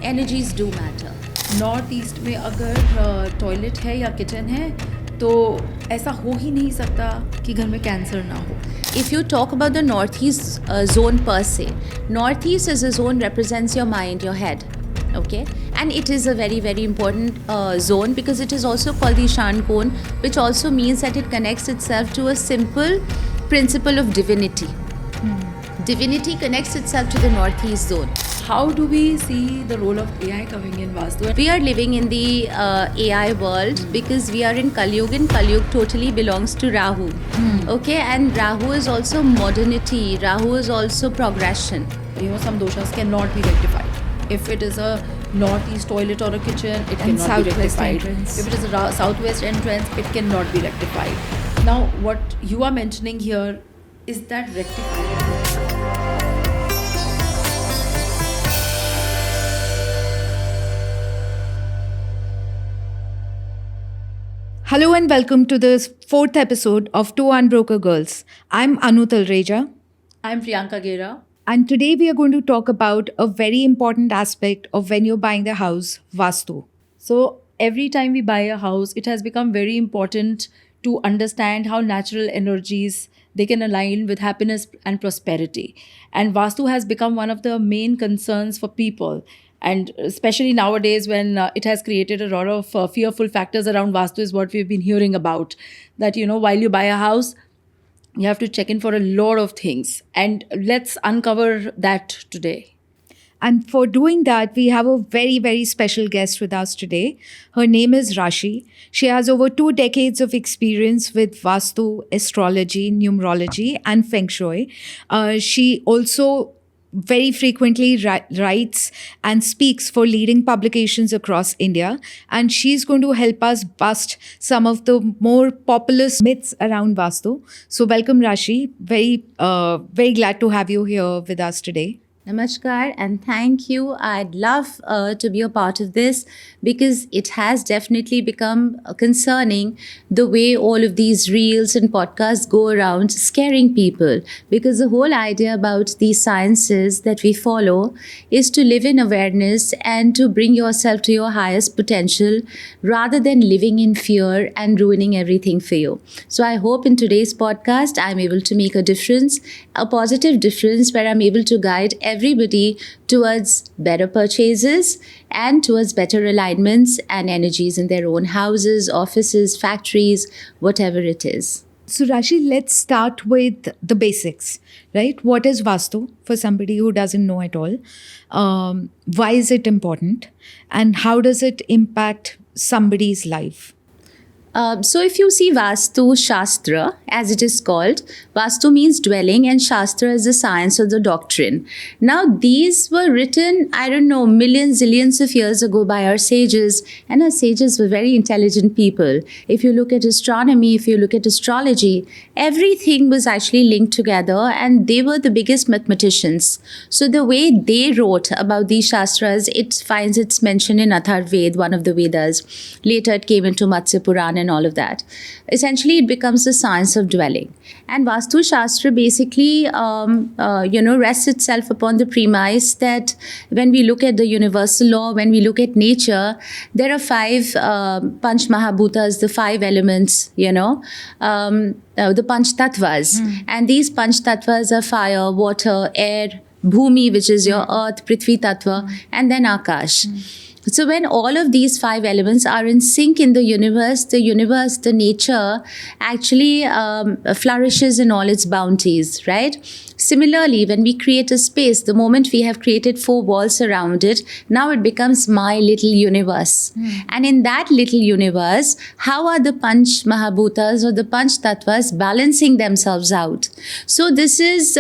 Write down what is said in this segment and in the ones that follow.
Energies do matter. North east में अगर toilet है या किचन है तो ऐसा हो ही नहीं सकता कि घर में कैंसर ना हो. If you talk about the northeast zone per se, northeast as a zone represents your mind, your head, okay, and it is a very very important zone because it is also called the Ishan Cone, which also means that it connects itself to a simple principle of divinity. Divinity connects itself to the northeast zone. How do we see the role of AI coming in Vastu? We are living in the AI world because we are in Kali Yuga, and Kali Yuga totally belongs to Rahu. Okay, and Rahu is also modernity, Rahu is also progression. You know, some doshas cannot be rectified. If it is a northeast toilet or a kitchen, it cannot be rectified. Entrance. If it is a southwest entrance, it cannot be rectified. Now, what you are mentioning here, is that rectified? Hello and welcome to the fourth episode of Two Unbroken Girls. I'm Anu Talreja, I'm Priyanka Gera. and today we are going to talk about a very important aspect of when you're buying the house, Vastu. So every time we buy a house, it has become very important to understand how natural energies they can align with happiness and prosperity. And Vastu has become one of the main concerns for people. And especially nowadays, when it has created a lot of fearful factors around Vastu, is what we've been hearing about. That, you know, while you buy a house, you have to check in for a lot of things. And let's uncover that today. And for doing that, we have a very, very special guest with us today. Her name is Rashi. She has over 2 decades of experience with Vastu, astrology, numerology, and Feng Shui. She also very frequently writes and speaks for leading publications across India. And she's going to help us bust some of the more populous myths around Vastu. So welcome, Rashi. Very glad to have you here with us today. Namaskar and thank you. I'd love to be a part of this because it has definitely become concerning the way all of these reels and podcasts go around scaring people, because the whole idea about these sciences that we follow is to live in awareness and to bring yourself to your highest potential rather than living in fear and ruining everything for you. So I hope in today's podcast I'm able to make a difference, a positive difference, where I'm able to guide everybody towards better purchases and towards better alignments and energies in their own houses, offices, factories, whatever it is. So, Rashi, let's start with the basics, right? What is Vastu for somebody who doesn't know at all? Why is it important? And how does it impact somebody's life? So if you see Vastu Shastra, as it is called, Vastu means dwelling and Shastra is the science or the doctrine. Now these were written, I don't know, millions, zillions of years ago by our sages, and our sages were very intelligent people. If you look at astronomy, if you look at astrology, everything was actually linked together and they were the biggest mathematicians. So the way they wrote about these Shastras, it finds its mention in Atharvaved, one of the Vedas. Later it came into Matsya Purana and all of that. Essentially, it becomes the science of dwelling. And Vastu Shastra basically, rests itself upon the premise that when we look at the universal law, when we look at nature, there are 5 Panch Mahabhutas, the 5 elements, the Panch Tattvas. And these Panch Tattvas are fire, water, air, Bhumi, which is your earth, Prithvi Tattva, and then Akash. So when all of these 5 elements are in sync in the universe, the nature actually flourishes in all its bounties, right? Similarly, when we create a space, the moment we have created 4 walls around it, now it becomes my little universe. And in that little universe, how are the Panch Mahabhutas or the Panch Tattvas balancing themselves out? So this is...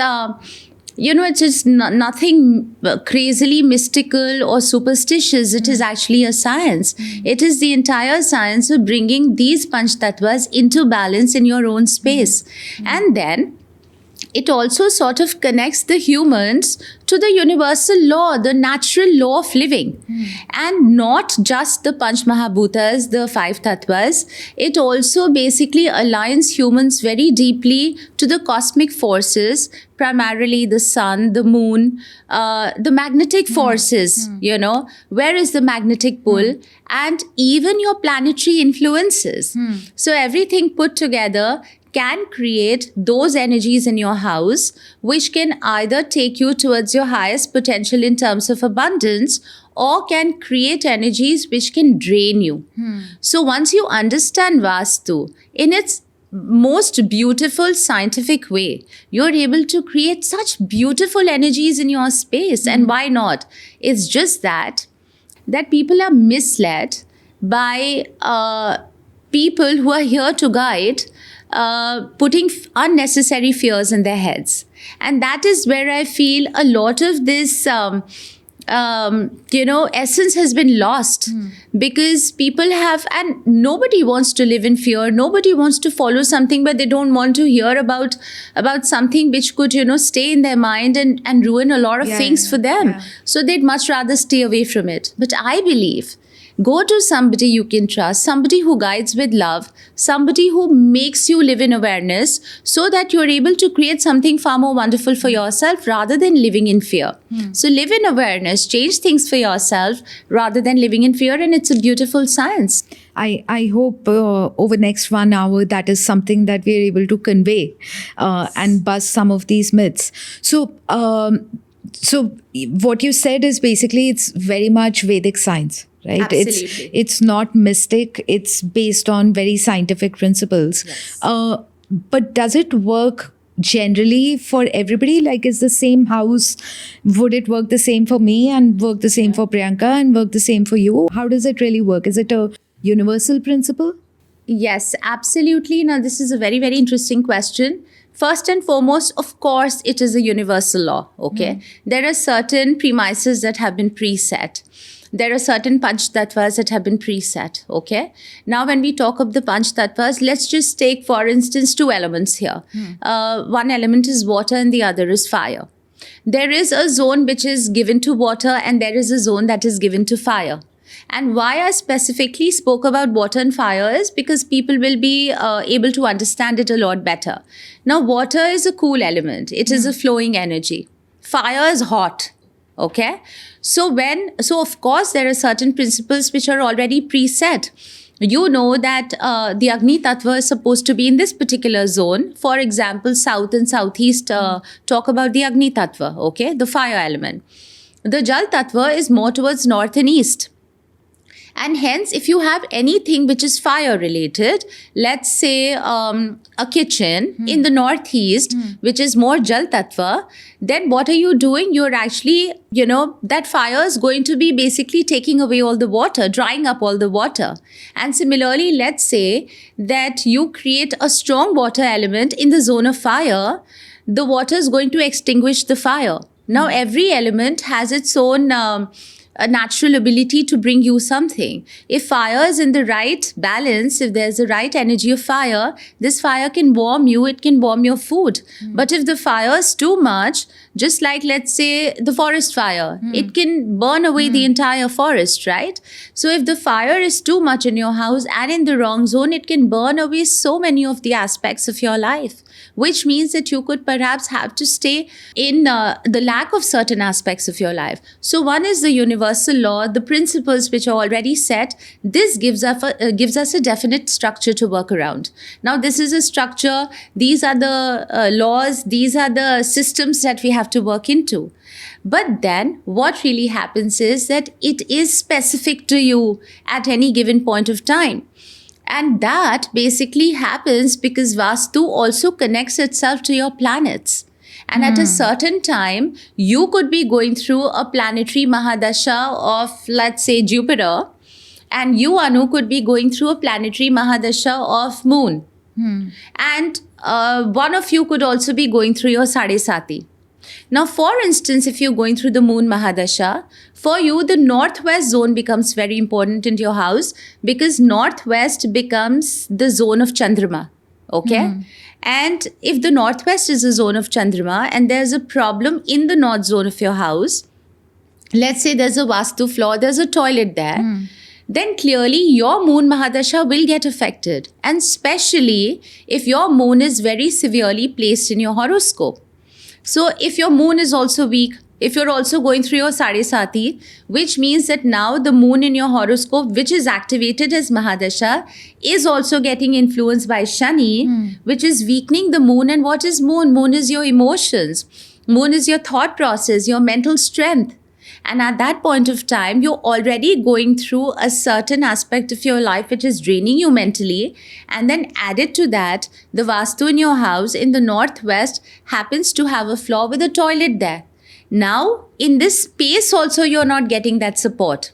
it's just nothing crazily mystical or superstitious. It is actually a science. It is the entire science of bringing these Panch Tattvas into balance in your own space. And then it also sort of connects the humans to the universal law, the natural law of living. And not just the Panch Mahabhutas, the five tattvas. It also basically aligns humans very deeply to the cosmic forces, primarily the sun, the moon, the magnetic forces, where is the magnetic pull, and even your planetary influences. So everything put together can create those energies in your house, which can either take you towards your highest potential in terms of abundance, or can create energies which can drain you. So once you understand Vastu in its most beautiful scientific way, you're able to create such beautiful energies in your space. And why not? It's just that people are misled by people who are here to guide, putting unnecessary fears in their heads. And that is where I feel a lot of this essence has been lost, because people have, and nobody wants to live in fear. Nobody wants to follow something, but they don't want to hear about something which could, stay in their mind and ruin a lot of things for them. Yeah. So they'd much rather stay away from it. But I believe, go to somebody you can trust, somebody who guides with love, somebody who makes you live in awareness, so that you're able to create something far more wonderful for yourself rather than living in fear. So live in awareness, change things for yourself rather than living in fear, and it's a beautiful science. I hope over next 1 hour that is something that we're able to convey and bust some of these myths. So what you said is basically it's very much Vedic science, right? Absolutely. It's not mystic. It's based on very scientific principles. Yes. But does it work generally for everybody? Like, is the same house, would it work the same for me and work the same for Priyanka and work the same for you? How does it really work? Is it a universal principle? Yes, absolutely. Now, this is a very, very interesting question. First and foremost, of course, it is a universal law, okay? There are certain premises that have been preset. There are certain Panch Tattvas that have been preset, okay? Now, when we talk of the Panch Tattvas, let's just take, for instance, two elements here. One element is water and the other is fire. There is a zone which is given to water and there is a zone that is given to fire. And why I specifically spoke about water and fire is because people will be able to understand it a lot better. Now, water is a cool element. It is a flowing energy. Fire is hot. Okay? So of course, there are certain principles which are already preset. You know that the Agni Tattva is supposed to be in this particular zone. For example, South and Southeast talk about the Agni Tattva, okay? The fire element. The Jal Tattva is more towards North and East. And hence, if you have anything which is fire related, let's say a kitchen in the northeast, which is more Jal Tattva, then what are you doing? You're actually, that fire is going to be basically taking away all the water, drying up all the water. And similarly, let's say that you create a strong water element in the zone of fire, the water is going to extinguish the fire. Now, every element has its own a natural ability to bring you something. If fire is in the right balance, if there's the right energy of fire, this fire can warm you, it can warm your food. But if the fire is too much, just like, let's say, the forest fire, it can burn away the entire forest, right? So if the fire is too much in your house and in the wrong zone, it can burn away so many of the aspects of your life, which means that you could perhaps have to stay in the lack of certain aspects of your life. So one is the universal law, the principles which are already set. This gives us a definite structure to work around. Now, this is a structure. These are the laws. These are the systems that we have to work into. But then what really happens is that it is specific to you at any given point of time. And that basically happens because Vastu also connects itself to your planets. And at a certain time, you could be going through a planetary Mahadasha of, let's say, Jupiter. And you, Anu, could be going through a planetary Mahadasha of Moon. And one of you could also be going through your Sade Sati. Now, for instance, if you're going through the Moon Mahadasha, for you, the northwest zone becomes very important in your house because northwest becomes the zone of Chandrama. Okay? And if the northwest is a zone of Chandrama and there's a problem in the north zone of your house, let's say there's a Vastu flaw, there's a toilet there, then clearly your moon Mahadasha will get affected. And especially if your moon is very severely placed in your horoscope. So if your moon is also weak, if you're also going through your Sarisati, which means that now the moon in your horoscope, which is activated as Mahadasha, is also getting influenced by Shani, which is weakening the moon. And what is moon? Moon is your emotions. Moon is your thought process, your mental strength. And at that point of time, you're already going through a certain aspect of your life which is draining you mentally. And then added to that, the Vastu in your house in the northwest happens to have a flaw with a toilet there. Now, in this space also, you're not getting that support.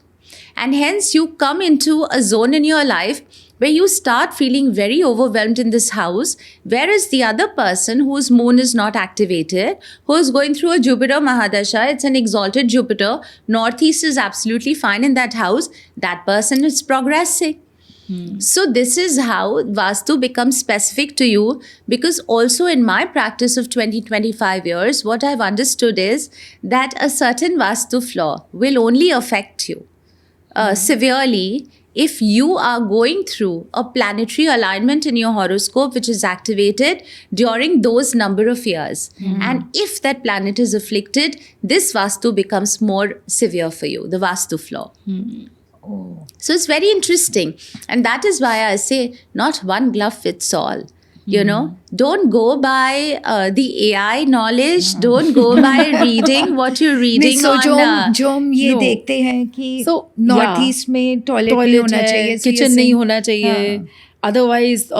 And hence, you come into a zone in your life where you start feeling very overwhelmed in this house, whereas the other person whose moon is not activated, who is going through a Jupiter Mahadasha, it's an exalted Jupiter, northeast is absolutely fine in that house, that person is progressing. So this is how Vastu becomes specific to you, because also in my practice of 20-25 years, what I've understood is that a certain Vastu flaw will only affect you severely if you are going through a planetary alignment in your horoscope which is activated during those number of years. And if that planet is afflicted, this Vastu becomes more severe for you, the Vastu flaw. So it's very interesting. And that is why I say not one glove fits all. You know, don't go by the AI knowledge. Don't go by reading what you're reading so on. जो हम ये no. देखते हैं कि So, north yeah. East में toilet नहीं होना चाहिए, so किचन you're नहीं saying- होना चाहिए. Otherwise,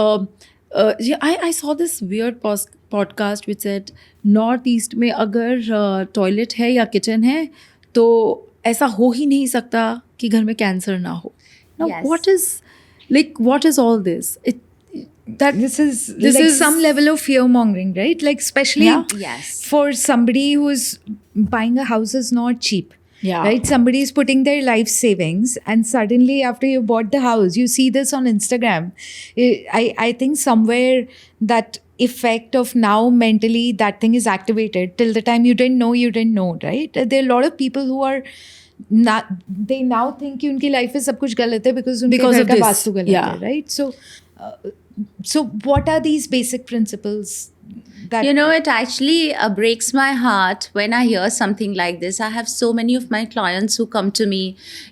I saw this weird podcast which said north east में अगर टॉयलेट है या किचन है तो ऐसा हो ही नहीं सकता कि घर में कैंसर ना हो. Now, Yes. what is all this? This is This like is- some level of fear mongering, right? Like especially Yeah. Yes. for somebody who's buying a house is not cheap. Yeah. Right? Somebody is putting their life savings, and suddenly after you bought the house, you see this on Instagram. I think somewhere that effect of now mentally that thing is activated. Till the time you didn't know, right? There are a lot of people who are not, they now think कि उनकी life में सब कुछ गलत है because उनके Because घर of का this. वास्तु गलत Yeah. है, right? So what are these basic principles that You know, it actually breaks my heart when I hear something like this. I have so many of my clients who come to me,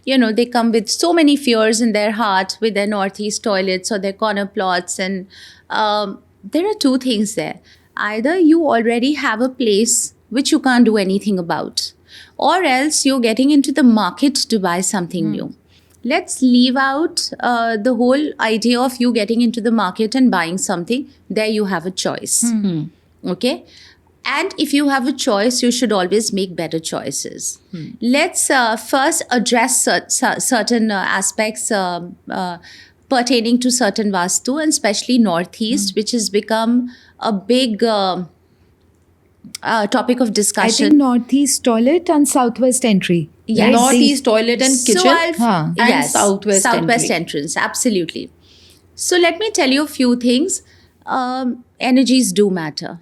you know, they come with so many fears in their heart with their northeast toilets or their corner plots. And there are two things there. Either you already have a place which you can't do anything about, or else you're getting into the market to buy something new. Let's leave out the whole idea of you getting into the market and buying something. There you have a choice. Okay? And if you have a choice, you should always make better choices. Let's first address certain aspects pertaining to certain Vastu, and especially Northeast, which has become a big topic of I discussion. think northeast toilet and southwest entry. Yes. right? Northeast toilet and kitchen Huh. and southwest entry. entrance, absolutely. So let me tell you a few things. Energies do matter.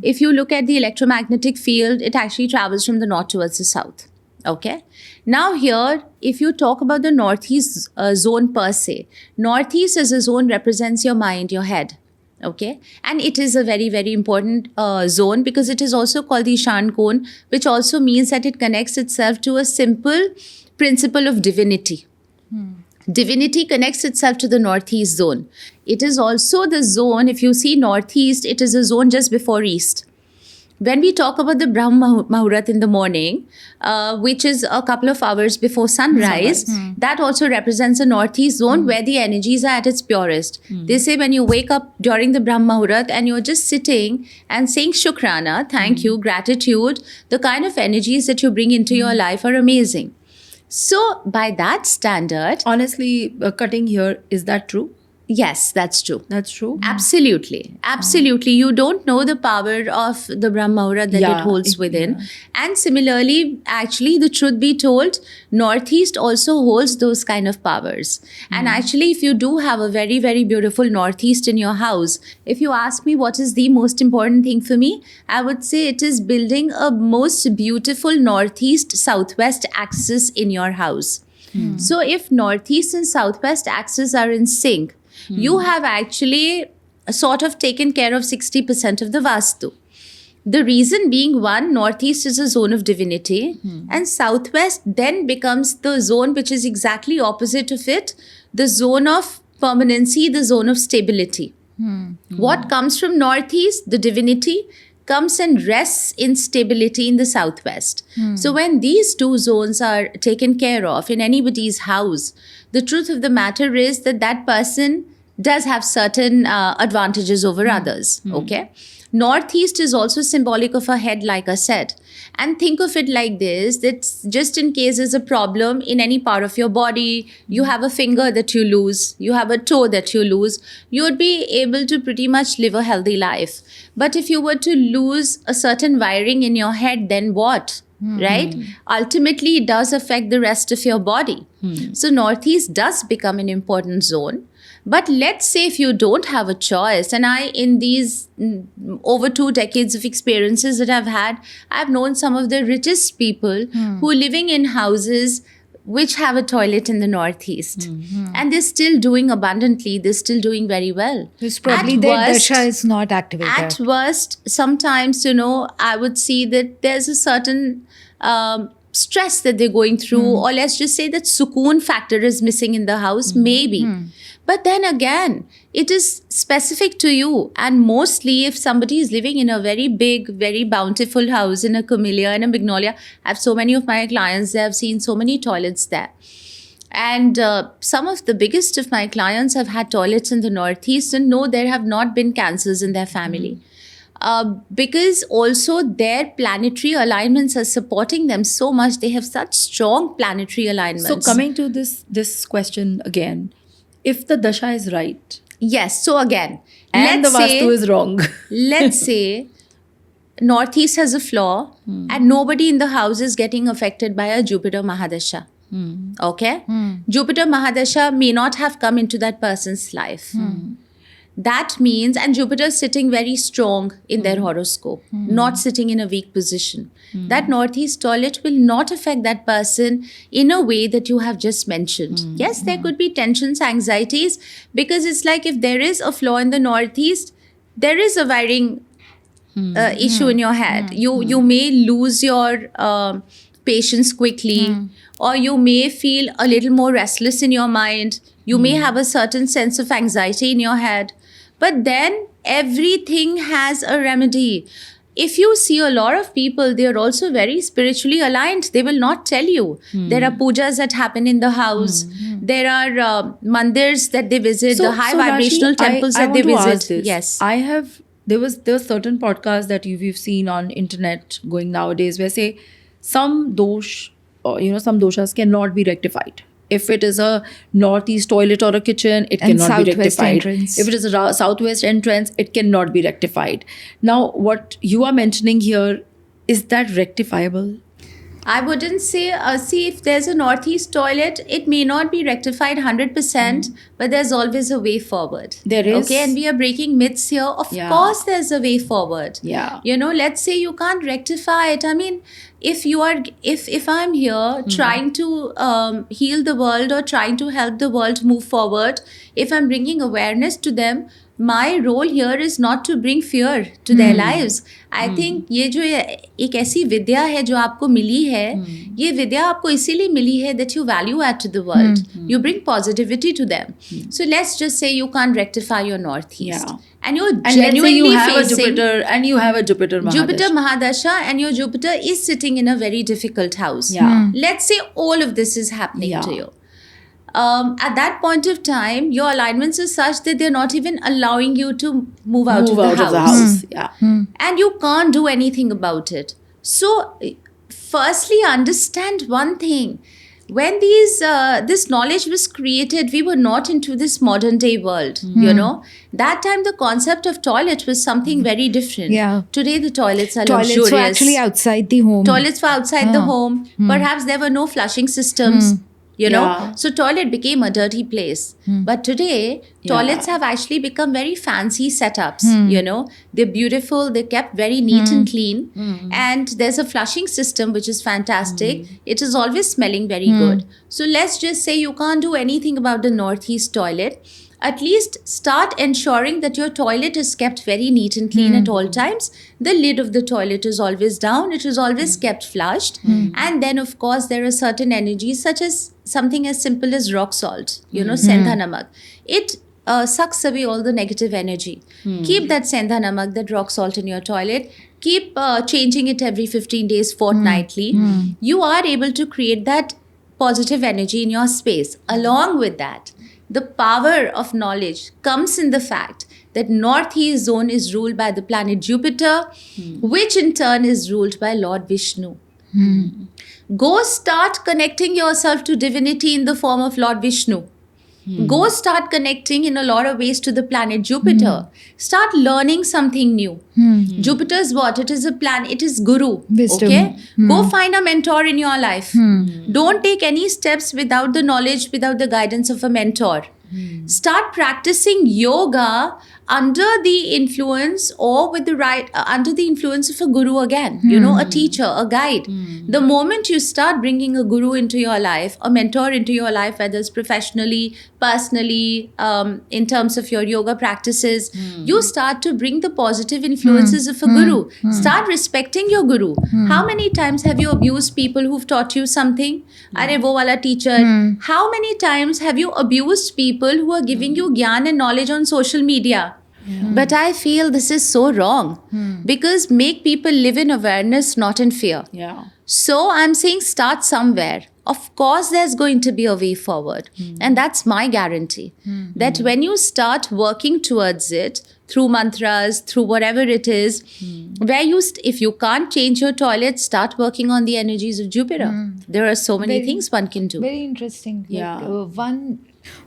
If you look at the electromagnetic field, it actually travels from the north towards the south. Okay. Now here, if you talk about the northeast zone per se, northeast as a zone represents your mind, your head. Okay. And it is a very, very important zone because it is also called the Ishan Kone, which also means that it connects itself to a simple principle of divinity. Divinity connects itself to the northeast zone. It is also the zone, if you see northeast, it is a zone just before east. When we talk about the Brahma Muhurat in the morning, which is a couple of hours before sunrise, that also represents a northeast zone where the energies are at its purest. They say when you wake up during the Brahma Muhurat and you're just sitting and saying Shukrana, thank you, gratitude, the kind of energies that you bring into your life are amazing. So by that standard, Honestly, cutting here, is that true? Yes, that's true. That's true. Absolutely. Absolutely. You don't know the power of the Brahmaura that Yeah, it holds it- within. yeah. And similarly, actually, the truth be told, Northeast also holds those kind of powers. And actually, if you do have a very, very beautiful Northeast in your house, if you ask me what is the most important thing for me, I would say it is building a most beautiful Northeast Southwest axis in your house. So if Northeast and Southwest axis are in sync, you have actually sort of taken care of 60% of the Vastu. The reason being, one, Northeast is a zone of divinity, and Southwest then becomes the zone which is exactly opposite of it, the zone of permanency, the zone of stability. What comes from Northeast, the divinity, comes and rests in stability in the Southwest. So when these two zones are taken care of in anybody's house, the truth of the matter is that that person does have certain advantages over others. Okay. Northeast is also symbolic of a head, like I said. And think of it like this, that just in case there's a problem in any part of your body, you have a finger that you lose, you have a toe that you lose, you would be able to pretty much live a healthy life. But if you were to lose a certain wiring in your head, then what? Right? Ultimately, it does affect the rest of your body. So Northeast does become an important zone. But let's say if you don't have a choice, and I, in these over 2 decades of experiences that I've had, I've known some of the richest people who are living in houses which have a toilet in the Northeast. And they're still doing abundantly, they're still doing very well. It's probably At their worst- dasha is not activated. At worst, sometimes, I would see that there's a certain stress that they're going through, or let's just say that sukoon factor is missing in the house, maybe. But then again, it is specific to you. And mostly, if somebody is living in a very big, very bountiful house in a Camellia and a Magnolia, I have so many of my clients, they have seen so many toilets there. And some of the biggest of my clients have had toilets in the Northeast, and no, there have not been cancers in their family. Because also their planetary alignments are supporting them so much. They have such strong planetary alignments. So coming to this question again, if the dasha is right Yes. So again, and the let's say, vastu is wrong, let's say Northeast has a flaw and nobody in the house is getting affected by a Jupiter Mahadasha. Okay? Jupiter Mahadasha may not have come into that person's life. That means, and Jupiter is sitting very strong in their horoscope, not sitting in a weak position. That Northeast toilet will not affect that person in a way that you have just mentioned. Yes, there could be tensions, anxieties, because it's like if there is a flaw in the Northeast, there is a wiring issue in your head. You may lose your patience quickly, or you may feel a little more restless in your mind. You may have a certain sense of anxiety in your head. But then everything has a remedy. If you see a lot of people, they are also very spiritually aligned. They will not tell you. There are pujas that happen in the house. There are mandirs that they visit, the high vibrational Rashi, temples I that they want to ask visit. this. Yes. There was certain podcasts that you've seen on internet going nowadays where say some dosh, or some doshas cannot be rectified. If it is a northeast toilet or a kitchen, it And cannot be southwest rectified. entrance. If it is a southwest entrance, it cannot be rectified. Now, what you are mentioning here, is that rectifiable? I wouldn't say, see, if there's a northeast toilet, it may not be rectified 100%, but there's always a way forward. There is. Okay, and we are breaking myths here. Of Yeah. course, there's a way forward. Yeah. Let's say you can't rectify it. I mean, if I'm here trying to heal the world or trying to help the world move forward, if I'm bringing awareness to them, my role here is not to bring fear to their lives. I think ये जो एक ऐसी विद्या है जो आपको मिली है, ये विद्या आपको इसीलिए मिली है that you value add to the world. You bring positivity to them. So let's just say you can't rectify your northeast. Yeah. And you're And let's say genuinely you have a facing Jupiter and you have a Jupiter Mahadasha. Jupiter Mahadasha, and your Jupiter is sitting in a very difficult house. Yeah. Let's say all of this is happening Yeah. to you. At that point of time, your alignments are such that they're not even allowing you to move out of the house. Yeah. And you can't do anything about it. So, firstly, understand one thing. when this knowledge was created, we were not into this modern day world. That time the concept of toilet was something very different. Yeah. Today the toilets are Toilets luxurious. were actually outside the home. Toilets were outside the home. Perhaps there were no flushing systems. Yeah. So toilet became a dirty place. But today, toilets Yeah. have actually become very fancy setups. They're beautiful, they're kept very neat and clean. And there's a flushing system which is fantastic. It is always smelling very good. So let's just say you can't do anything about the Northeast toilet. At least start ensuring that your toilet is kept very neat and clean at all times. The lid of the toilet is always down. It is always kept flushed. And then, of course, there are certain energies such as something as simple as rock salt, sendha namak. It sucks away all the negative energy. Keep that sendha namak, that rock salt in your toilet. Keep changing it every 15 days, fortnightly. You are able to create that positive energy in your space. Along with that, the power of knowledge comes in the fact that Northeast zone is ruled by the planet Jupiter, which in turn is ruled by Lord Vishnu. Go start connecting yourself to divinity in the form of Lord Vishnu. Go start connecting in a lot of ways to the planet Jupiter. Start learning something new. Jupiter's what? It is a planet. It is Guru. Wisdom. Okay? Go find a mentor in your life. Don't take any steps without the knowledge, without the guidance of a mentor. Start practicing yoga under the influence or with the under the influence of a guru again, a teacher, a guide. The moment you start bringing a guru into your life, a mentor into your life, whether it's professionally, personally, in terms of your yoga practices, you start to bring the positive influences of a guru. Start respecting your guru. How many times have you abused people who've taught you something? Arey wo wala teacher. How many times have you abused people who are giving you gyan and knowledge on social media? But I feel this is so wrong because make people live in awareness, not in fear. Yeah. So I'm saying start somewhere. Of course, there's going to be a way forward. And that's my guarantee. That when you start working towards it, through mantras, through whatever it is, where if you can't change your toilet, start working on the energies of Jupiter. There are so many things one can do. Very interesting. Yeah.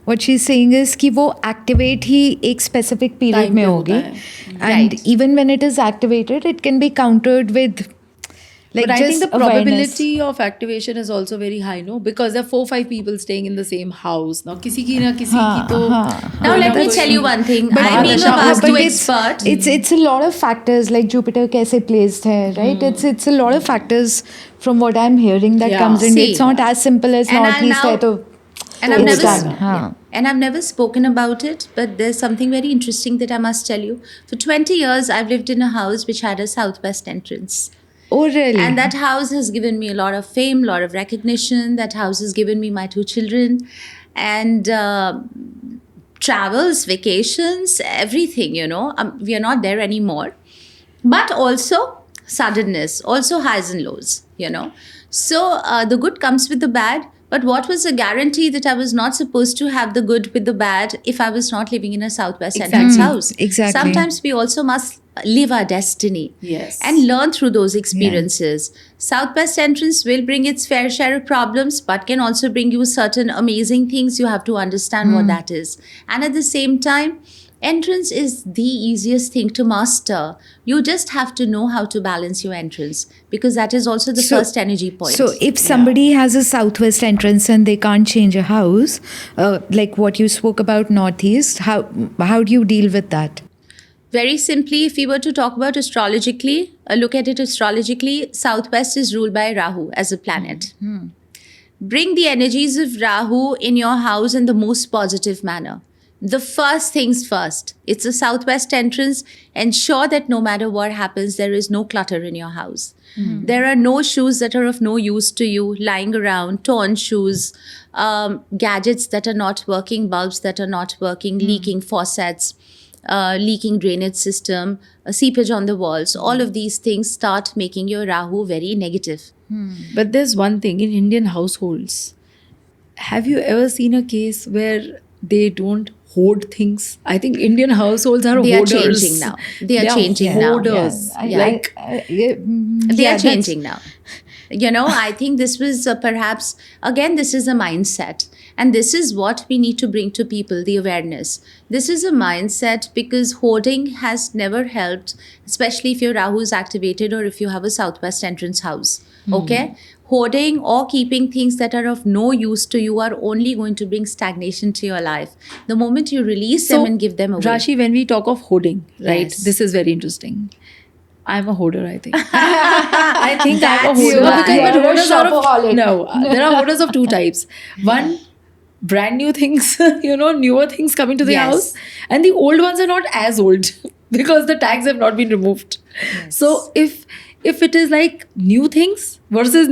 What she's saying is कि वो activate ही एक specific period Time में पे होगी, होता है. and Right. even when it is activated, it can be countered with like But I think just the awareness. probability of activation is also very high, no? Because there are 4-5 people staying in the same house. Now, किसी की ना किसी की तो Now let me tell you one thing. I'm being a but Vastu it's- expert. It's a lot of factors like Jupiter कैसे placed है, right? It's a lot of factors from what I'm hearing that Yeah. comes in. See, It's not as simple as and I'll Northeast now- है तो And I've it's never, done. हाँ. and I've never spoken about it, but there's something very interesting that I must tell you. For 20 years, I've lived in a house which had a southwest entrance. Oh really? And that house has given me a lot of fame, a lot of recognition. That house has given me my 2 children. And travels, vacations, everything, we are not there anymore. But also suddenness, also highs and lows, So the good comes with the bad. But what was a guarantee that I was not supposed to have the good with the bad if I was not living in a southwest entrance house? Exactly. Sometimes we also must live our destiny. Yes. And learn through those experiences. Southwest entrance will bring its fair share of problems, but can also bring you certain amazing things. You have to understand what that is. And at the same time, entrance is the easiest thing to master. You just have to know how to balance your entrance because that is also the first energy point. So if somebody has a southwest entrance and they can't change a house, like what you spoke about Northeast, how do you deal with that? Very simply, if we were to talk about astrologically, look at it astrologically, Southwest is ruled by Rahu as a planet. Bring the energies of Rahu in your house in the most positive manner. The first things first, it's a southwest entrance. Ensure that no matter what happens, there is no clutter in your house. There are no shoes that are of no use to you lying around, torn shoes, gadgets that are not working, bulbs that are not working, leaking faucets, leaking drainage system, seepage on the walls. All of these things start making your Rahu very negative. But there's one thing in Indian households. Have you ever seen a case where they don't hoard things? I think Indian households are They are hoarders. changing now. They are changing now. hoarders. Yeah. Like They are changing now. I think this was perhaps, again, this is a mindset. And this is what we need to bring to people, the awareness. This is a mindset because hoarding has never helped, especially if your Rahu is activated or if you have a southwest entrance house. Okay? Hoarding or keeping things that are of no use to you are only going to bring stagnation to your life. The moment you release them and give them away. Rashi, when we talk of hoarding, right, Yes. this is very interesting. I'm a hoarder, I think. I think I'm a That's hoarder. why. Because but You're a hoarders are shopaholic. there are hoarders of two types. One, brand new things, newer things coming to the Yes. house. And the old ones are not as old because the tags have not been removed. So if it is like new things versus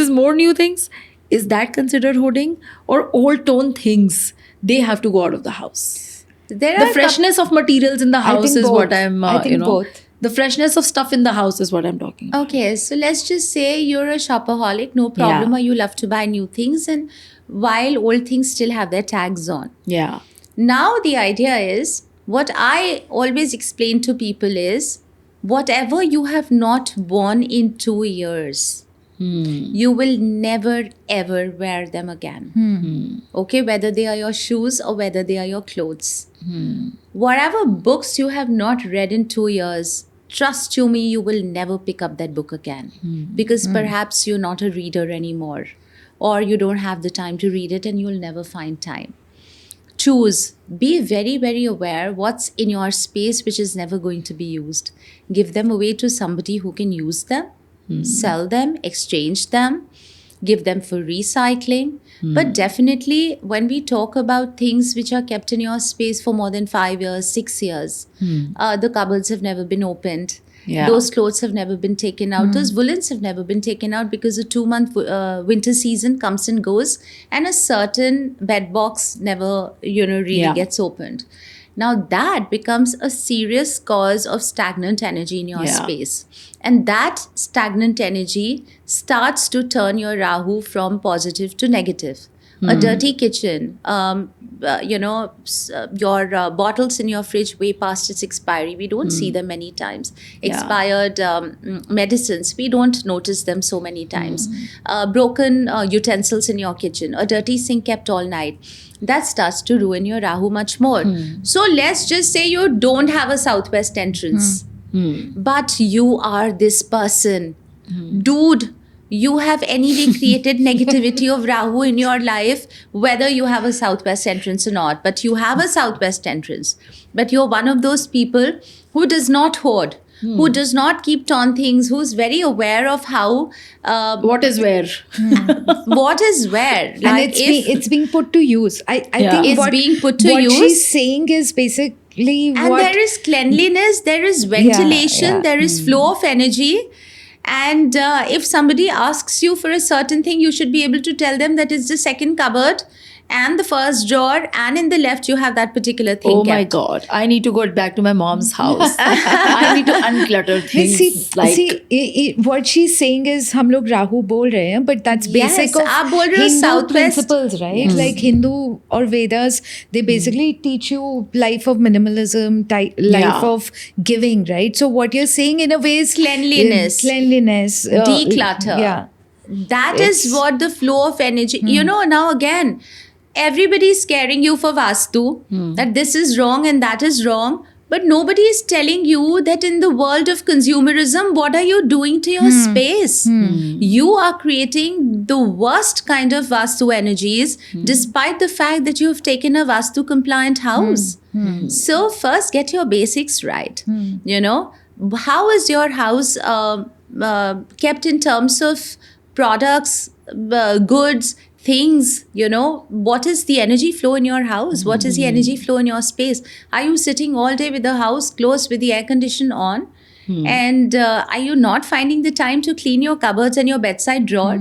more new things, is that considered hoarding? Or old tone things, they have to go out of the house? There The are freshness of materials in the I house think is both. what I'm, I think both. The freshness of stuff in the house is what I'm talking about. Okay, so let's just say you're a shopaholic, no problem, Yeah. or you love to buy new things, and while old things still have their tags on. Yeah. Now, the idea is what I always explain to people is whatever you have not worn in 2 years, you will never ever wear them again. Okay, whether they are your shoes or whether they are your clothes. Whatever books you have not read in 2 years, trust you me, you will never pick up that book again because perhaps you're not a reader anymore or you don't have the time to read it and you'll never find time. Choose. Be very, very aware what's in your space which is never going to be used. Give them away to somebody who can use them, sell them, exchange them, give them for recycling. But definitely, when we talk about things which are kept in your space for more than 5 years, 6 years, the cupboards have never been opened. Yeah. Those clothes have never been taken out. Those woolens have never been taken out because a 2-month winter season comes and goes, and a certain bed box never, really Yeah. gets opened. Now that becomes a serious cause of stagnant energy in your Yeah. space. And that stagnant energy starts to turn your Rahu from positive to negative. A dirty kitchen, your bottles in your fridge way past its expiry. We don't see them many times. Yeah. Expired medicines, we don't notice them so many times. Broken utensils in your kitchen, a dirty sink kept all night. That starts to ruin your Rahu much more. So let's just say you don't have a southwest entrance, but you are this person. Dude, you have anyway created negativity of Rahu in your life, whether you have a southwest entrance or not. But you have a southwest entrance. But you're one of those people who does not hoard, who does not keep torn things, who's very aware of how What is where? what is where. And Like it's being put to use. I Yeah. think It's what, being put to what use. she's saying is basically and what there is cleanliness, there is ventilation, yeah. there is flow of energy. And if somebody asks you for a certain thing, you should be able to tell them that it's the second cupboard and the first drawer, and in the left you have that particular thing Oh my kept. God. I need to go back to my mom's house. I need to unclutter things. what she's saying is हम लोग राहु बोल रहे हैं, but that's Yes, basic of आप बोल रहे हो Hindu Southwest. principles, right? Like Hindu or Vedas, they basically teach you life of minimalism, life Yeah. of giving, right? So what you're saying in a way is Cleanliness. cleanliness, Declutter. Yeah. That is what the flow of energy, now again, everybody is scaring you for Vastu, that this is wrong and that is wrong. But nobody is telling you that in the world of consumerism, what are you doing to your space? You are creating the worst kind of Vastu energies, despite the fact that you have taken a Vastu compliant house. So first get your basics right. How is your house kept in terms of products, goods, things? What is the energy flow in your house? What is the energy flow in your space? Are you sitting all day with the house closed with the air condition on? And are you not finding the time to clean your cupboards and your bedside drawer?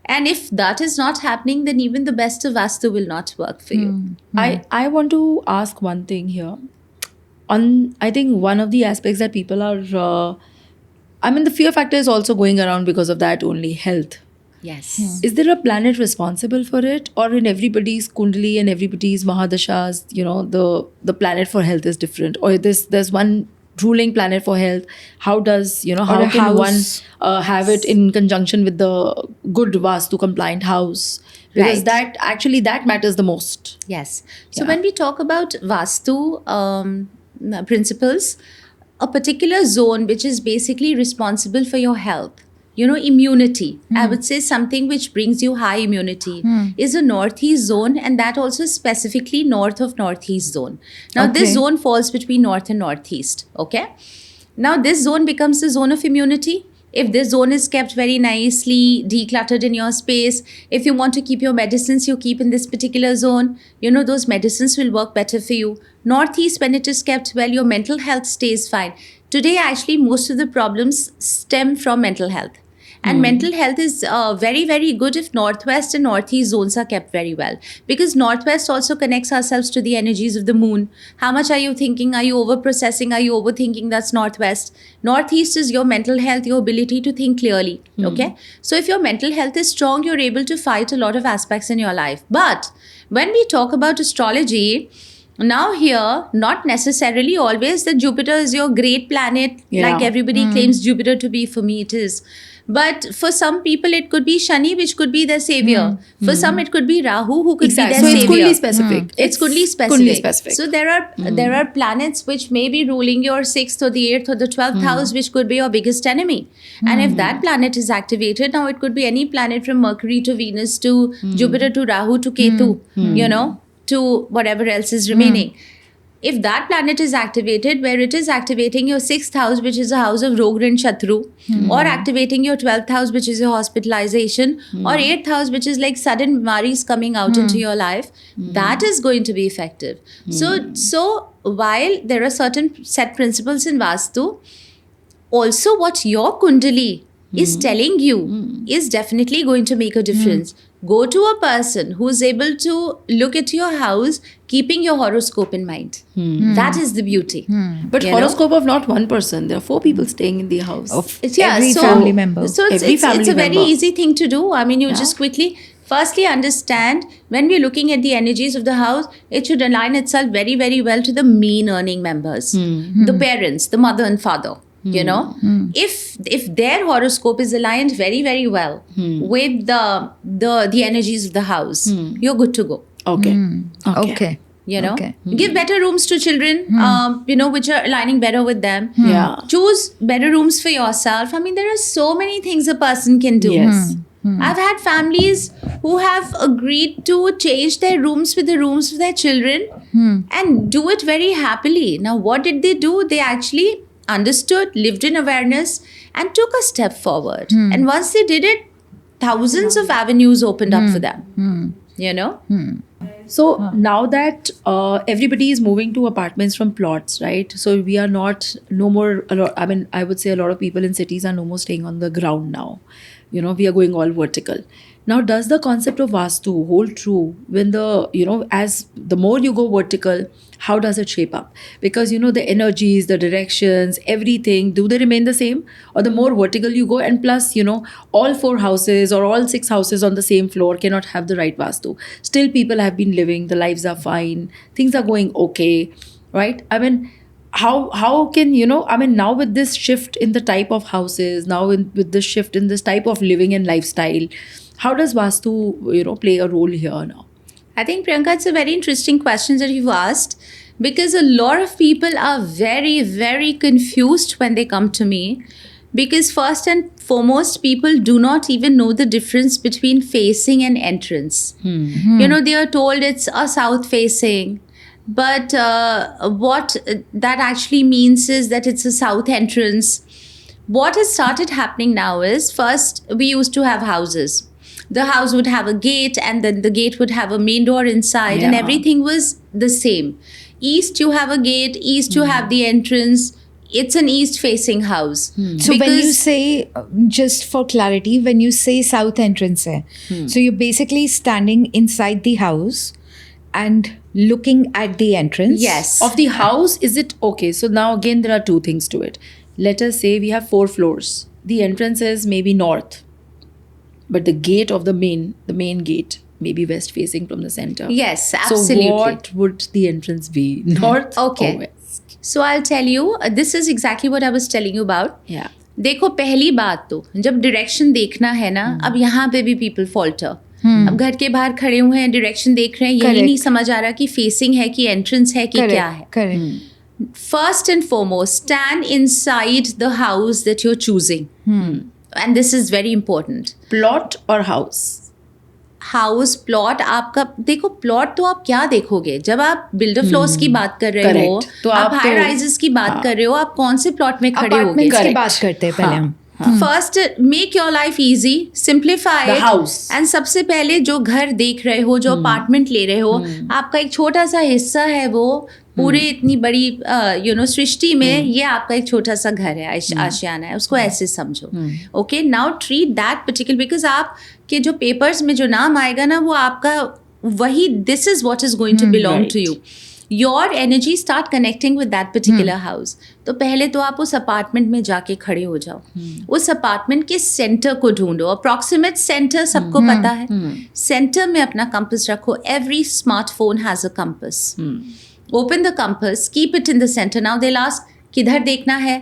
And if that is not happening, then even the best of Vastu will not work for you. I want to ask one thing here. I think one of the aspects that people are, the fear factor is also going around because of that only, health. Yes. Is there a planet responsible for it? Or in everybody's Kundali and everybody's Mahadashas, the planet for health is different? Or there's one ruling planet for health, how does, Or how a can one house. have it in conjunction with the good Vastu compliant house? Because Right. that matters the most. Yes. So Yeah. when we talk about Vastu principles, a particular zone which is basically responsible for your health, immunity, I would say something which brings you high immunity is a northeast zone, and that also specifically north of northeast zone. Now, this Okay. zone falls between north and northeast. Okay. Now, this zone becomes the zone of immunity. If this zone is kept very nicely decluttered in your space, if you want to keep your medicines, you keep in this particular zone, those medicines will work better for you. Northeast, when it is kept well, your mental health stays fine. Today, actually, most of the problems stem from mental health. And mental health is very, very good if northwest and northeast zones are kept very well. Because northwest also connects ourselves to the energies of the moon. How much are you thinking? Are you over processing? Are you overthinking? That's northwest. Northeast is your mental health, your ability to think clearly. Okay. So if your mental health is strong, you're able to fight a lot of aspects in your life. But when we talk about astrology, now here, not necessarily always that Jupiter is your great planet, Yeah. like everybody claims Jupiter to be. For me, it is. But for some people, it could be Shani, which could be their savior. For some, it could be Rahu, who could Exactly. be So their it's savior. kundi specific. It's kundli specific. Kundi specific. So there are planets which may be ruling your 6th or the 8th or the 12th house, which could be your biggest enemy. And if that planet is activated, now it could be any planet from Mercury to Venus to Jupiter to Rahu to Ketu, to whatever else is remaining. If that planet is activated, where it is activating your 6th house, which is a house of Roga and Shatru, or activating your 12th house, which is your hospitalization, or 8th house, which is like sudden maris coming out into your life, that is going to be effective. So while there are certain set principles in Vastu, also what your kundali is telling you is definitely going to make a difference. Go to a person who's able to look at your house, keeping your horoscope in mind. That is the beauty. But You know? horoscope of not one person. There are 4 people staying in the house. Of Yeah, every so- family member. So it's, Every it's, family it's a very member. easy thing to do. I mean, you Yeah. just quickly, firstly understand when we're looking at the energies of the house, it should align itself very, very well to the main earning members, the parents, the mother and father. If their horoscope is aligned very, very well with the energies of the house, you're good to go. Okay. Okay. Okay. Give better rooms to children, which are aligning better with them. Yeah. Choose better rooms for yourself. I mean, there are so many things a person can do. Yes. I've had families who have agreed to change their rooms with the rooms of their children and do it very happily. Now, what did they do? They actually understood, lived in awareness, and took a step forward. And once they did it, thousands of avenues opened up for them. So now that everybody is moving to apartments from plots, right? So we are no more, I would say a lot of people in cities are no more staying on the ground now. We are going all vertical. Now, does the concept of Vastu hold true when as the more you go vertical, how does it shape up? Because, the energies, the directions, everything, do they remain the same? Or the more vertical you go, and plus, all 4 houses or all 6 houses on the same floor cannot have the right Vastu. Still, people have been living, the lives are fine, things are going okay, right? I mean, how can now with this shift in the type of houses, with this shift in this type of living and lifestyle, how does Vastu play a role here now? I think, Priyanka, it's a very interesting question that you've asked, because a lot of people are very, very confused when they come to me, because first and foremost, people do not even know the difference between facing and entrance. They are told it's a south facing, but what that actually means is that it's a south entrance. What has started happening now is, first, we used to have houses. The house would have a gate, and then the gate would have a main door inside, and Yeah. everything was the same. East, you have a gate. East, you have the entrance. It's an east-facing house. So when you say, just for clarity, when you say south entrance, so you're basically standing inside the house and looking at the entrance. Yes. Of the house, is it okay? So now again, there are 2 things to it. Let us say we have 4 floors. The entrance is maybe north, but the gate of the main gate may be west facing from the center. Yes, absolutely. So what would the entrance be? North Okay. or west? So I'll tell you, this is exactly what I was telling you about. Yeah. देखो पहली बात तो जब direction देखना है ना, अब यहाँ पे भी पीपल फॉल्टर. अब घर के बाहर खड़े हुए हैं, डायरेक्शन देख रहे हैं, यही Correct. नहीं समझ आ रहा कि फेसिंग है कि एंट्रेंस है कि क्या है. Correct. First and foremost, stand inside the house that you're choosing. And this is very important. Plot or house? House plot आपका देखो, प्लॉट तो आप क्या देखोगे जब आप बिल्डर फ्लोर्स की बात कर रहे हो, Correct. तो आप आप हाई तो- राइजेस की बात कर रहे हो, आप कौन से प्लॉट में खड़े होगे. अपार्टमेंट्स की Correct. बात करते हैं पहले हम. First, make your life easy, simplify The house. And सबसे पहले जो घर देख रहे हो, जो अपार्टमेंट ले रहे हो, आपका एक छोटा सा हिस्सा है वो पूरे इतनी बड़ी सृष्टि में. ये आपका एक छोटा सा घर है, आशियाना है, उसको ऐसे समझो. Okay, now treat that particular, because आप के जो पेपर्स में जो नाम आएगा ना, वो आपका वही, this is what is going to belong to you. Your energy start connecting with that particular house. तो पहले तो आप उस अपार्टमेंट में जाके खड़े हो जाओ, उस अपार्टमेंट के सेंटर को ढूंढो. अप्रॉक्सीमेट सेंटर सबको पता है. सेंटर में अपना कंपास रखो. Every smartphone has a compass. Open the compass, keep it in the centre. Now they ask किधर देखना है,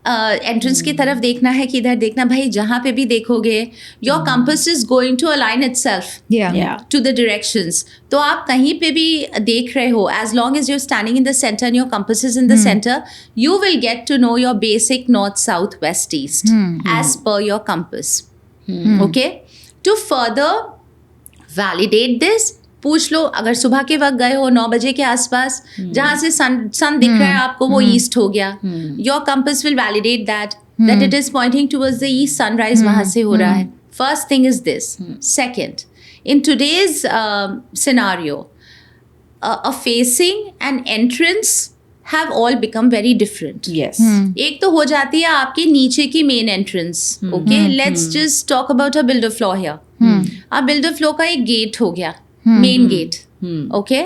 एंट्रेंस की तरफ देखना है कि इधर देखना. भाई जहाँ पे भी देखोगे, your compass is going to align itself Yeah. to the directions. तो आप कहीं पे भी देख रहे हो, as long as you're standing in the center and your compass is in the center, you will get to know your basic north, south, west, east as per your compass. Okay? To further validate this, पूछ लो, अगर सुबह के वक्त गए हो 9 बजे के आसपास, जहाँ से सन दिख रहा है आपको, वो ईस्ट हो गया. Your compass will validate that it is pointing towards the east, sunrise वहाँ से हो रहा है. First thing is this. Second, in today's scenario, a facing and entrance have all become very different. Yes. एक तो हो जाती है आपकी नीचे की main entrance. Okay, let's just talk about a builder floor here. अब बिल्डर फ्लोर का एक गेट हो गया, मेन गेट. ओके,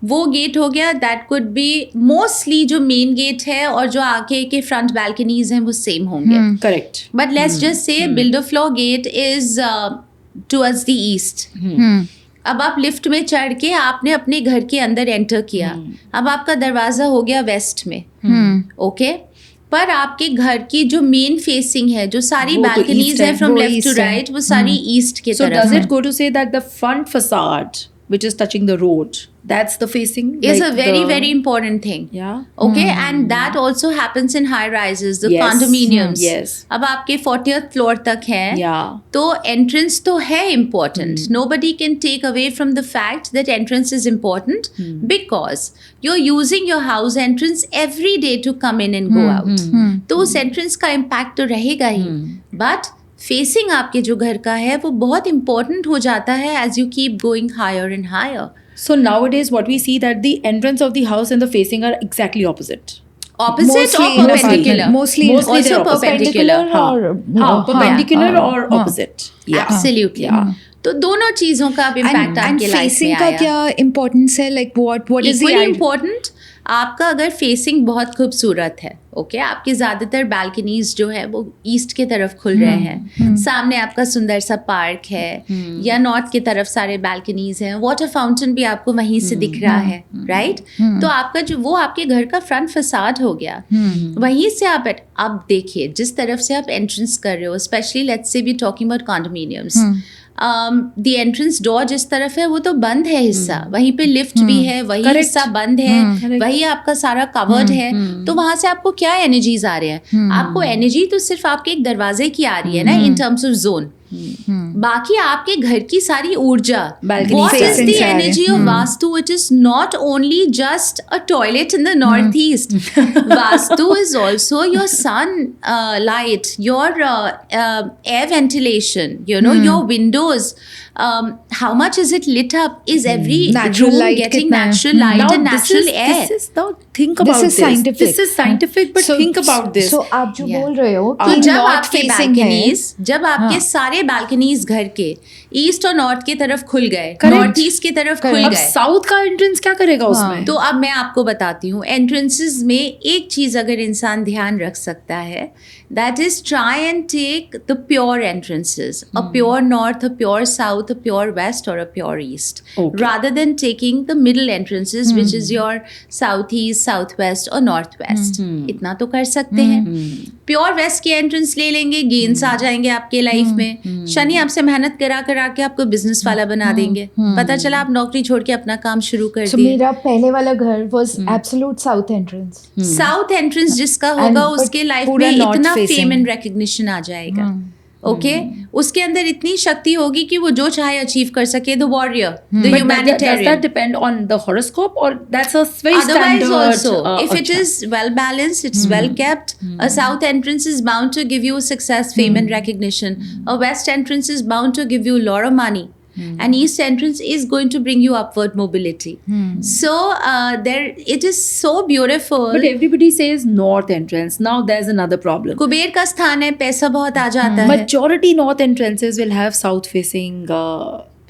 वो गेट हो गया. दैट कुड बी मोस्टली जो मेन गेट है और जो आगे के फ्रंट बैल्कनीज हैं वो सेम होंगे. Correct. But let's just say builder floor gate is towards the east. अब आप लिफ्ट में चढ़ के आपने अपने घर के अंदर एंटर किया. अब आपका दरवाजा हो गया वेस्ट में. ओके, पर आपके घर की जो मेन फेसिंग है, जो सारी वो तो बैल्कनीज east है है, फ्रॉम वो लेफ्ट टू east है. राइट, वो सारी ईस्ट के So तरफ does है. it go to say that the front facade, which is touching the road, that's the facing? Is like a very the- very important thing. Yeah. Okay, and that also happens in high rises, the Yes. condominiums. Yes. अब आपके 40th floor तक है. Yeah. तो entrance तो है important. Nobody can take away from the fact that entrance is important because you're using your house entrance every day to come in and go out. तो उस entrance का impact तो रहेगा ही. But facing आपके जो घर का है वो बहुत important हो जाता है as you keep going higher and higher. So nowadays, what we see that the entrance of the house and the facing are exactly opposite. Opposite or Mostly- perpendicular? Mostly Mostly also they're opposite. perpendicular. or Perpendicular हाँ, or हाँ. opposite. Yeah. Absolutely. Yeah. तो दोनों चीजों का अब impact and आपके life facing में का आया. क्या इम्पोर्टेंस है, like what is the Equally idea? important, आपका अगर फेसिंग बहुत खूबसूरत है, ओके, आपकी ज़्यादातर बैल्कनीज जो है वो ईस्ट की तरफ खुल रहे हैं, सामने आपका सुंदर सा पार्क है, या नॉर्थ की तरफ सारे बैल्कनीज हैं, वाटर फाउंटेन भी आपको वहीं से दिख रहा है, राइट. तो आपका जो वो आपके घर का फ्रंट फसाड हो गया. वहीं से आप अब देखिए जिस तरफ से आप एंट्रेंस कर रहे हो, specially let's say be talking about condominiums, the entrance door जिस तरफ है वो तो बंद है हिस्सा, वहीं पे लिफ्ट भी है, वही Correct. हिस्सा बंद है, Correct. वही आपका सारा कवर्ड है. तो वहां से आपको क्या एनर्जीज आ रहे हैं? आपको एनर्जी तो सिर्फ आपके एक दरवाजे की आ रही है ना, इन टर्म्स ऑफ जोन. बाकी आपके घर की सारी ऊर्जा, Balcony what is facing the से आ रही है. energy of Vastu? It is not only just a toilet in the northeast. Vastu is also your sun light, your air ventilation, your windows. How much is it lit up? Is every Natural room light getting कितना है? natural light and natural air? This is now think about This is scientific. This is scientific, but think about this. So आप जो Yeah. बोल रहे हो तो कि जब north आपके facing है, बैल्कनीज, जब आपके हाँ. सारे बैल्कनीज घर के ईस्ट और नॉर्थ की तरफ खुल गए, Correct. नॉर्थ ईस्ट की तरफ खुल अब गए, साउथ का एंट्रेंस क्या करेगा उसमें? तो अब मैं आपको बताती हूँ. एंट्रेंसेस में एक चीज अगर इंसान ध्यान रख सकता है, That is, try and take the pure entrances, a pure north, a pure south, a pure west, or a pure east, Okay. rather than taking the middle entrances, which is your southeast, southwest, or northwest. इतना तो कर सकते हैं. Pure waste की entrance ले लेंगे, gains आ जाएंगे आपके लाइफ में. शनि आपसे मेहनत करा करा के आपको बिजनेस वाला बना देंगे. पता चला आप नौकरी छोड़ के अपना काम शुरू कर So दिए. मेरा पहले वाला घर was absolute south entrance. South entrance जिसका होगा And- उसके but लाइफ पूरा में north इतना facing. फेम एंड रिकग्निशन आ जाएगा. ओके, उसके अंदर इतनी शक्ति होगी कि वो जो चाहे अचीव कर सके. The warrior, the But does that humanitarian. depend on the horoscope, or that's a very Otherwise standard? also, if it acha. is well balanced, it's well kept, a south entrance is bound to give you success, fame and recognition. A west entrance is bound to give you a lot of money. And east entrance is going to bring you upward mobility. So there, it is so beautiful. But everybody says north entrance. Now there's another problem. Kuber का स्थान है, पैसा बहुत आ जाता है. Majority north entrances will have south facing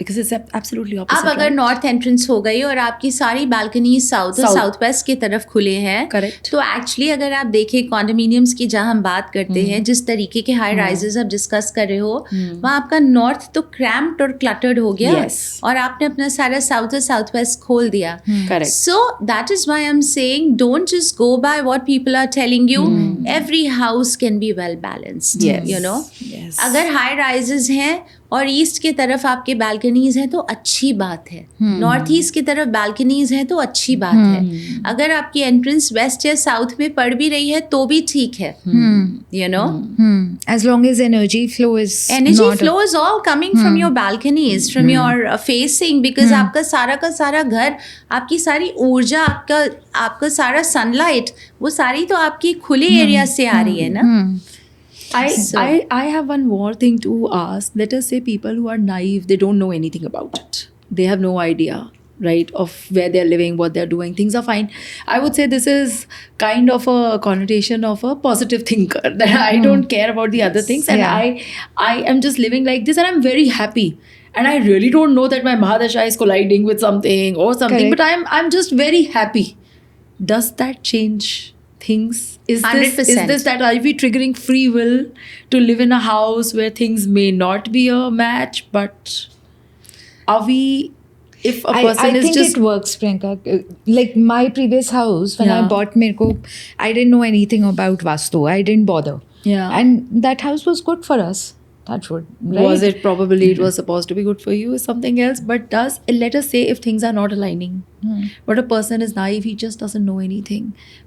because it's absolutely opposite. अब अगर right? North entrance हो गई और आपकी सारी बालकनी साउथ और South. साउथ वेस्ट की तरफ खुले हैं, Correct. तो एक्चुअली अगर आप देखें कॉन्डोमिनियम्स की जहां हम बात करते हैं, जिस तरीके के हाई राइजेस आप डिस्कस कर रहे हो, वहाँ आपका नॉर्थ तो क्रैम्प्ड और क्लटर्ड हो गया. Yes. और आपने अपना सारा साउथ और साउथ वेस्ट खोल दिया. Correct. So that is why I'm saying don't just go by what people are telling you. Every house can be well balanced. Yes. You know, Yes. अगर हाई राइजेस हैं और east की तरफ आपके balconies हैं तो अच्छी बात है. नॉर्थ ईस्ट की तरफ बालकनीज हैं तो अच्छी बात है. अगर आपकी एंट्रेंस वेस्ट या साउथ में पड़ भी रही है तो भी ठीक है. You know, As long as energy flow is energy not flow is all coming from your balconies, from your facing, because आपका सारा का सारा घर, आपकी सारी ऊर्जा, आपका सारा सनलाइट, वो सारी तो आपकी खुले एरिया से आ रही है ना. So- I have one more thing to ask. Let us say people who are naive, they don't know anything about it. They have no idea, right, of where they're living, what they're doing. Things are fine. I would say this is kind of a connotation of a positive thinker. That I don't care about the other things, and Yeah. I am just living like this, and I'm very happy. And I really don't know that my Mahadasha is colliding with something or something, Correct. but I'm just very happy. Does that change things? Is 100%. this that, are we triggering free will to live in a house where things may not be a match, but are we, if a person I is think just it works, Priyanka. Like my previous house, when I Yeah. bought Mirko, I didn't know anything about Vastu. I didn't bother. Yeah. And that house was good for us. Touch wood. Right? was it probably it was supposed to be good for you is something else, but let us say if things are not aligning, but a person is naive, he just doesn't know anything,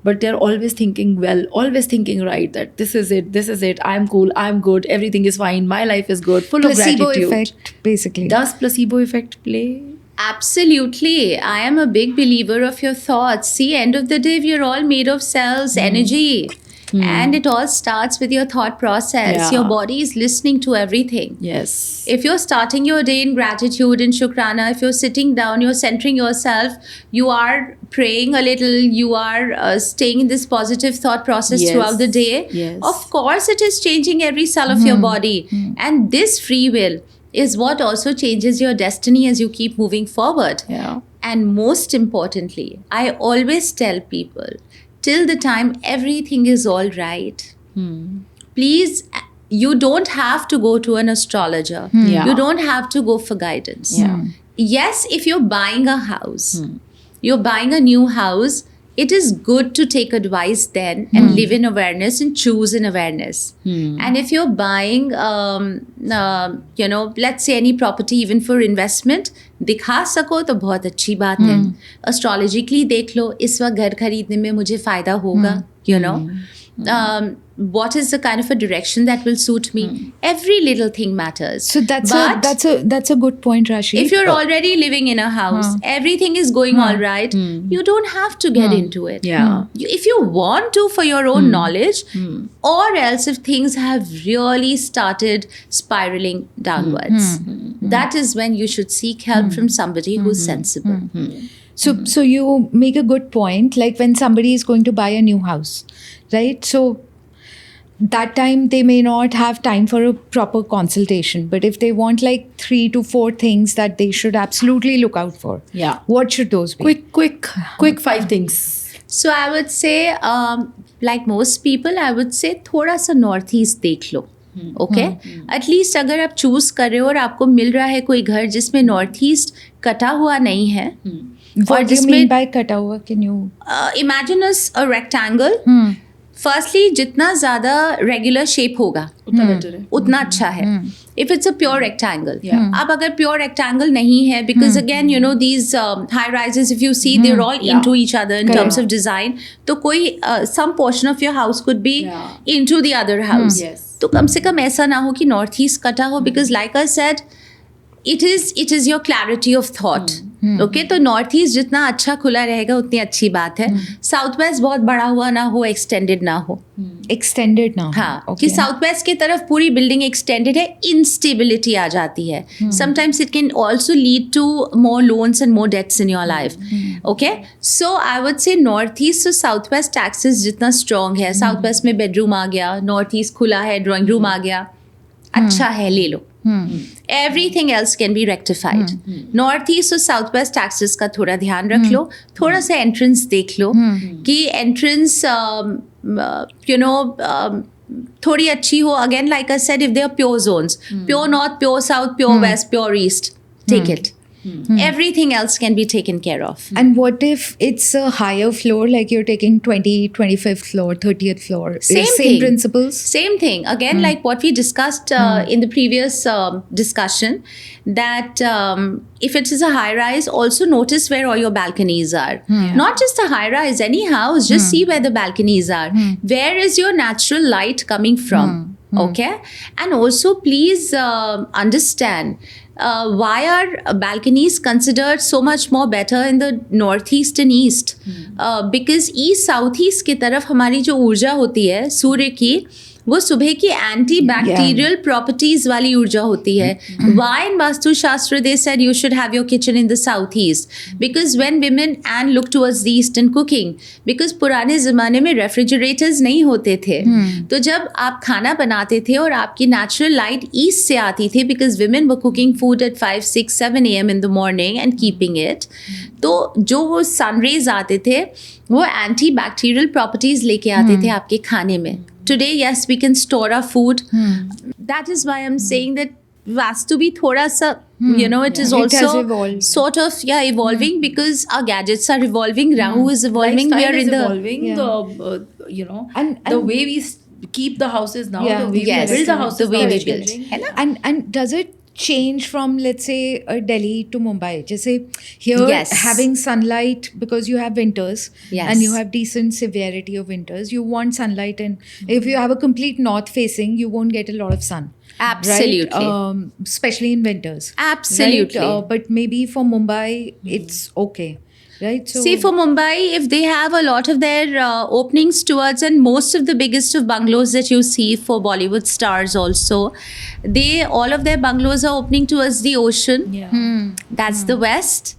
but they're always thinking well, always thinking right, that this is it, I'm cool, I'm good, everything is fine, my life is good, full Placebo of gratitude. effect, basically. Does placebo effect play? Absolutely. I am a big believer of your thoughts. See, end of the day, we are all made of cells, energy. And it all starts with your thought process. Yeah. Your body is listening to everything. Yes. If you're starting your day in gratitude, in Shukrana, if you're sitting down, you're centering yourself, you are praying a little, you are staying in this positive thought process Yes. throughout the day, Yes. of course it is changing every cell of your body. And this free will is what also changes your destiny as you keep moving forward. Yeah. And most importantly, I always tell people, till the time everything is all right, please, you don't have to go to an astrologer. Yeah. You don't have to go for guidance. Yeah. Yes, if you're buying a house, you're buying a new house, it is good to take advice then and live in awareness and choose in awareness. And if you're buying, let's say any property even for investment, दिखा सको तो बहुत अच्छी बात है. Astrologically देख लो, इस वक्त घर खरीदने में मुझे फ़ायदा होगा, you know. What is the kind of a direction that will suit me? Every little thing matters. So that's a good point, Rashi. If you're already living in a house, everything is going all right, you don't have to get into it. Yeah. If you want to for your own knowledge, or else if things have really started spiraling downwards, that is when you should seek help from somebody who's sensible. So you make a good point. Like when somebody is going to buy a new house, right? So that time they may not have time for a proper consultation. But if they want like 3 to 4 things that they should absolutely look out for, Yeah. what should those be? Quick 5 things. So I would say like most people, I would say थोड़ा सा north east देख लो. Okay, at least अगर आप choose कर रहे हो और आपको मिल रहा है कोई घर जिसमें नॉर्थ ईस्ट कटा हुआ नहीं है, What do you mean by कटा हुआ? Can you? Imagine a rectangle. Firstly जितना ज़्यादा रेगुलर शेप होगा उतना बेटर है. उतना अच्छा है. If it's a pure rectangle. Yeah. अब अगर प्योर रेक्टेंगल नहीं है, because again you know these high rises, if you see there all Yeah. Into each other in Correct. Terms of design, तो कोई some portion of your house could be Yeah. Into the other house. Yes. तो कम से कम ऐसा ना हो कि north east कटा हो, because like I said it is your clarity of thought. Okay, तो नॉर्थ ईस्ट जितना अच्छा खुला रहेगा उतनी अच्छी बात है. साउथ वेस्ट बहुत बड़ा हुआ ना हो, एक्सटेंडेड ना हो. Extended now. हाँ, Okay. कि साउथ वेस्ट की तरफ पूरी बिल्डिंग एक्सटेंडेड है, इंस्टेबिलिटी आ जाती है. Sometimes it can also lead to more loans and more debts in your life. Okay, so I would say north east और साउथ वेस्ट टैक्सेस जितना स्ट्रॉन्ग है, साउथ वेस्ट में बेडरूम आ गया, नॉर्थ ईस्ट खुला है, ड्राइंग रूम आ गया, अच्छा है, ले लो. Everything else can be rectified. North east और साउथ वेस्ट टैक्सेस का थोड़ा ध्यान रख लो, थोड़ा सा एंट्रेंस देख लो कि एंट्रेंस यू नो थोड़ी अच्छी हो. Again like I said, if they are pure zones, pure north, pure south, pure west, pure east, take it. Everything else can be taken care of. And what if it's a higher floor, like you're taking 25th floor, 30th floor? Same Same thing. principles? Same thing. Again, like what we discussed in the previous discussion, that if it is a high rise, also notice where all your balconies are. Not just a high rise, any house, just see where the balconies are. Where is your natural light coming from? Okay? And also, please understand. Why are balconies considered so much more better in the northeast and east? Because east southeast की तरफ हमारी जो ऊर्जा होती है सूर्य की, वो सुबह की एंटी बैक्टीरियल प्रॉपर्टीज वाली ऊर्जा होती है. वाई इन वास्तु शास्त्र they said you should have your kitchen in the south east, because when women and look towards the east in cooking, because पुराने ज़माने में रेफ्रिजरेटर्स नहीं होते थे. तो जब आप खाना बनाते थे और आपकी नेचुरल लाइट ईस्ट से आती थी, because women were cooking food at 5, 6, 7 AM in the morning and keeping it, तो जो वो सनरेज आते थे वो एंटी बैक्टीरियल प्रॉपर्टीज लेके आते थे आपके खाने में. Today, yes, we can store our food. That is why I'm saying that Vastu bhi thoda sa, you know, it is It has also evolved. sort of, evolving because our gadgets are evolving. Rahu is evolving. We Lifestyle are is in the... evolving. Yeah. The you know, And- the and- way we keep the houses now, Yeah. the way Yes, we build the houses the way now we is build. changing. है ना? And does it change from, let's say, Delhi to Mumbai? Just say here, Yes. having sunlight, because you have winters Yes. and you have decent severity of winters, you want sunlight, and if you have a complete north facing, you won't get a lot of sun. Absolutely. Right? Especially in winters. Absolutely. Right? But maybe for Mumbai, it's okay. Right? So, See, for Mumbai, if they have a lot of their openings towards, and most of the biggest of bungalows that you see for Bollywood stars also, all of their bungalows are opening towards the ocean. Yeah. That's the west.